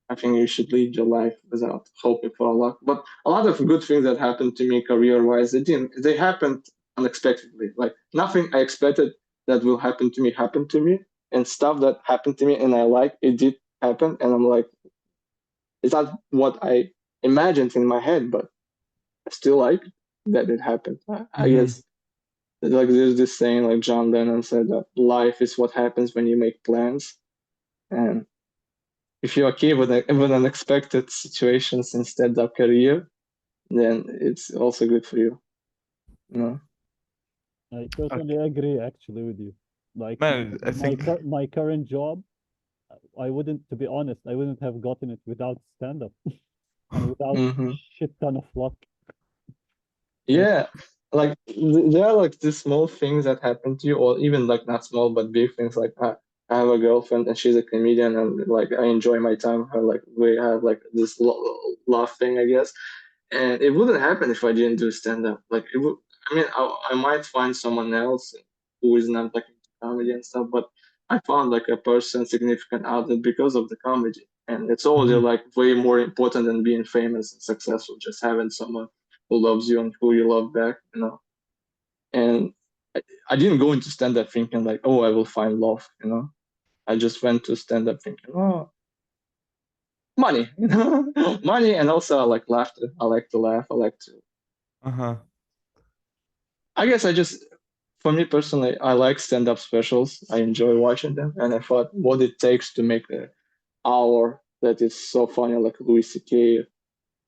I think you should lead your life without hoping for a lot. But a lot of good things that happened to me career-wise, they happened unexpectedly. Like nothing I expected that will happen to me happened to me, and stuff that happened to me and I like it did happen, and I'm like, it's not what I imagined in my head, but I still like that it happened. I guess like there's this saying, like John Lennon said, that life is what happens when you make plans, and if you're okay with unexpected situations instead of career, then it's also good for you. You know? I totally agree actually with you. Like Man, I think my current job, I wouldn't, to be honest, I wouldn't have gotten it without stand-up and without shit ton of luck. Yeah, like there are like these small things that happen to you, or even like not small but big things. Like I have a girlfriend and she's a comedian, and like I enjoy my time with her. Like we have like this laugh thing, I guess. And it wouldn't happen if I didn't do stand up. Like it would. I mean, I might find someone else who is not like into comedy and stuff, but I found like a person significant outlet because of the comedy, and it's already like way more important than being famous and successful. Just having someone who loves you and who you love back, you know. And I didn't go into stand up thinking like, oh, I will find love, you know. I just went to stand up thinking, oh, money, you know, money, and also I like laughter. I like to laugh. I like to. uh-huh. I guess for me personally, I like stand-up specials. I enjoy watching them, and I thought what it takes to make an hour that is so funny, like Louis C.K., you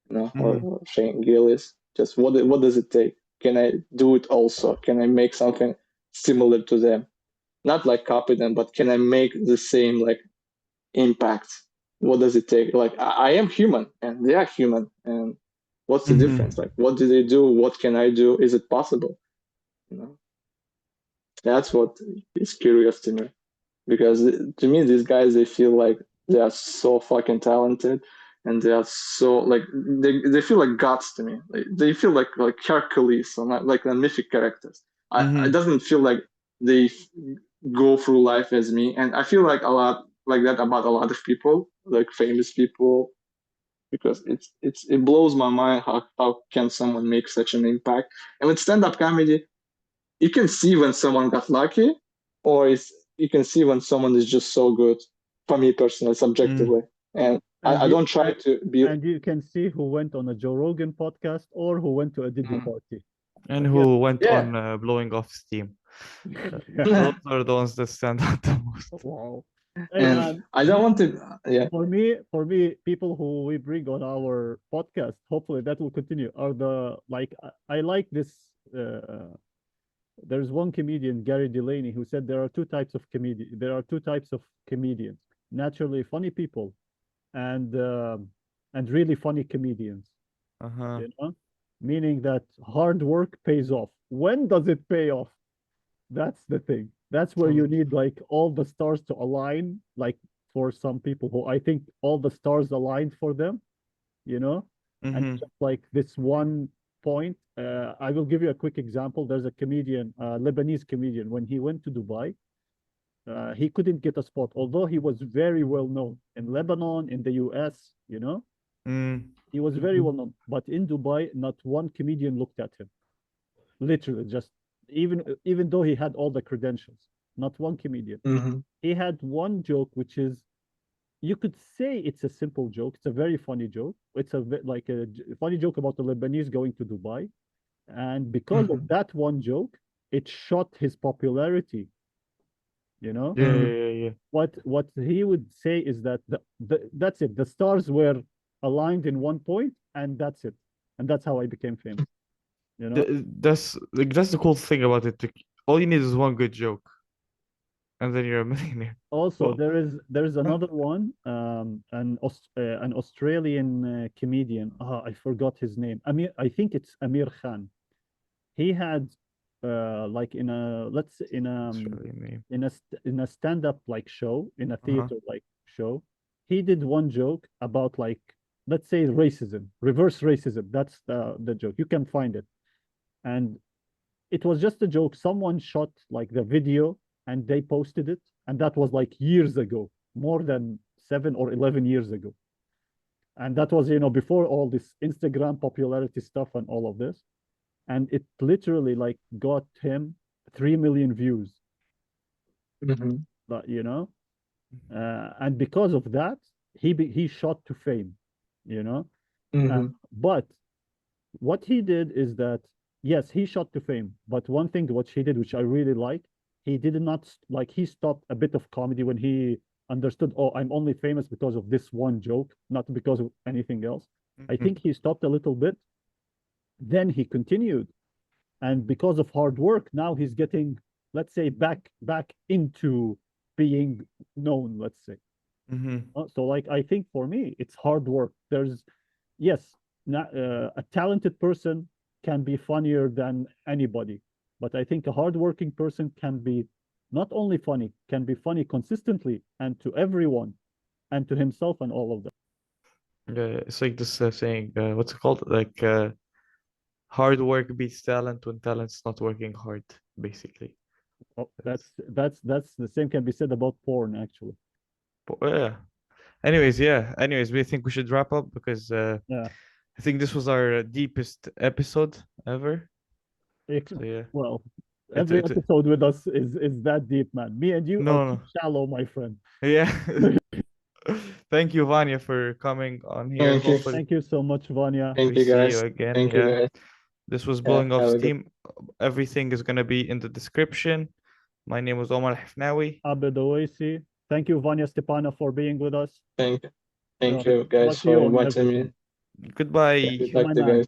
know, or Shane Gillis. Just what does it take? Can I do it also? Can I make something similar to them? Not like copy them, but can I make the same like impact? What does it take? Like I am human, and they are human, and what's the difference? Like what do they do? What can I do? Is it possible? You know, that's what is curious to me, because to me these guys, they feel like they are so fucking talented, and they are so like they feel like gods to me. Like, they feel like Hercules, or not like the mythic characters. I doesn't feel like they go through life as me, and I feel like a lot like that about a lot of people, like famous people, because it blows my mind how can someone make such an impact. And with stand-up comedy, you can see when someone got lucky, or you can see when someone is just so good. For me personally, subjectively, and I don't try to be. And you can see who went on a Joe Rogan podcast or who went to a Diddy party. And But who went Yeah. on blowing off steam. Those are the ones that stand out the most. Wow. And I don't want to. Yeah. For me, people who we bring on our podcast, hopefully that will continue, are the like I like this. There's one comedian, Gary Delaney, who said there are two types of comedian. There are two types of comedians: naturally funny people, and really funny comedians. You know, meaning that hard work pays off. When does it pay off? That's the thing. That's where you need like all the stars to align. Like for some people who I think all the stars aligned for them, you know, and just like this one point. I will give you a quick example. There's a comedian, Lebanese comedian. When he went to Dubai, he couldn't get a spot, although he was very well known in Lebanon, in the US. You know, he was very well known. But in Dubai, not one comedian looked at him. Literally, just even though he had all the credentials, not one comedian. He had one joke, which is, you could say it's a simple joke. It's a very funny joke. It's like a funny joke about the Lebanese going to Dubai, and because of that one joke, it shot his popularity. You know, Yeah. what he would say is that that's it. The stars were aligned in one point, and that's it. And that's how I became famous. You know, That's the cool thing about it. All you need is one good joke, and then you're a millionaire. also Well, there's another one, an Australian comedian. I forgot his name. I think it's Amir Khan. He had like in a let's say Australian name. in a stand-up like show, in a theater like show, he did one joke about, like, let's say racism, reverse racism. That's the joke. You can find it. And it was just a joke. Someone shot like the video and they posted it, and that was like years ago, more than 7 or 11 years ago. And that was, before all this Instagram popularity stuff and all of this. And it literally like got him 3 million views, Mhm. but and because of that, he shot to fame, you know. Mhm. But what he did is that, yes, he shot to fame. But one thing which he did, which I really like, he did not like he stopped a bit of comedy when he understood, oh, I'm only famous because of this one joke, not because of anything else. I think he stopped a little bit. Then he continued, and because of hard work, now he's getting, let's say, back into being known. Let's say. Mm-hmm. So, like, I think for me, it's hard work. There's, yes, a talented person can be funnier than anybody, but I think a hardworking person can be not only funny, can be funny consistently and to everyone and to himself and all of that. Yeah, it's like this saying, what's it called? Like, hard work beats talent when talent's not working hard, basically. Oh, that's the same can be said about porn, actually. But, yeah. Anyways, we think we should wrap up because Yeah. I think this was our deepest episode ever. Ex- So yeah, Well, it, every it, episode with us is that deep, man. Me and you are no, too no, shallow, my friend. yeah. Thank you, Vanya, for coming on here. Thank you. Hopefully, Thank you so much, Vanya. we Thank you, see you guys. again. Thank you, Yeah, guys. this was Yeah, Blowing Off have a good. Steam. Everything is gonna be in the description. My name was Omar Hafnawi. Abed. Thank you, Vanya Stepanov, for being with us. Thank you. Thank So, you, guys, luck to you for on inviting me. everything. Yeah, Goodbye. good You, luck my to you man. guys.